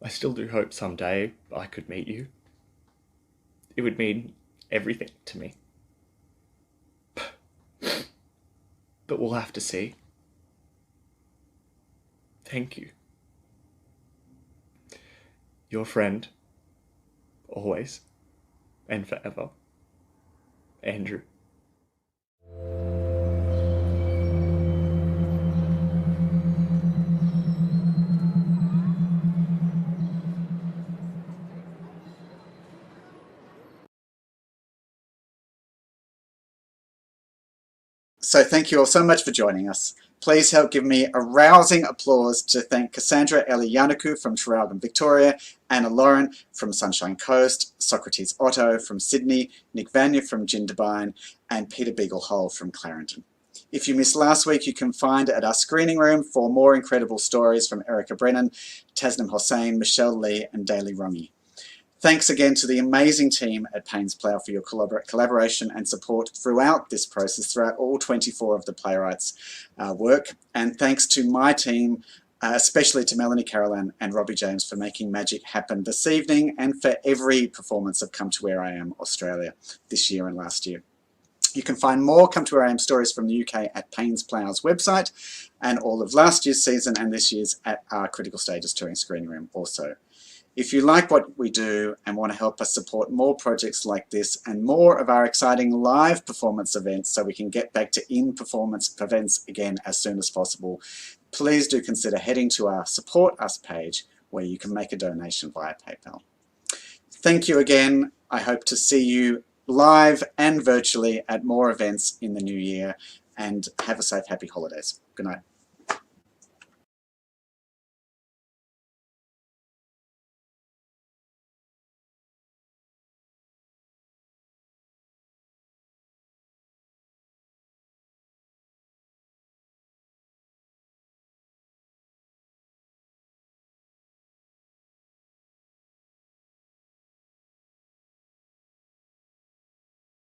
I still do hope someday I could meet you. It would mean everything to me. But we'll have to see. Thank you. Your friend, always and forever, Andrew. So thank you all so much for joining us. Please help give me a rousing applause to thank Cassandra-Elli Yiannacou from Traralgon, Victoria, Anna Loren from Sunshine Coast, Socratis Otto from Sydney, Nick Vagne from Jindabyne, and Peter Beaglehole from Clarendon. If you missed last week, you can find at our screening room for more incredible stories from Erica Brennan, Tasnim Hossain, Michelle Lee, and Daly Rongi. Thanks again to the amazing team at Payne's Plough for your collaboration and support throughout this process, throughout all 24 of the playwrights' work. And thanks to my team, especially to Melanie Carolan and Robbie James for making magic happen this evening and for every performance of Come to Where I Am Australia this year and last year. You can find more Come to Where I Am stories from the UK at Payne's Plough's website, and all of last year's season and this year's at our Critical Stages touring screening room also. If you like what we do and want to help us support more projects like this and more of our exciting live performance events so we can get back to in-performance events again as soon as possible, please do consider heading to our Support Us page where you can make a donation via PayPal. Thank you again. I hope to see you live and virtually at more events in the new year, and have a safe, happy holidays. Good night.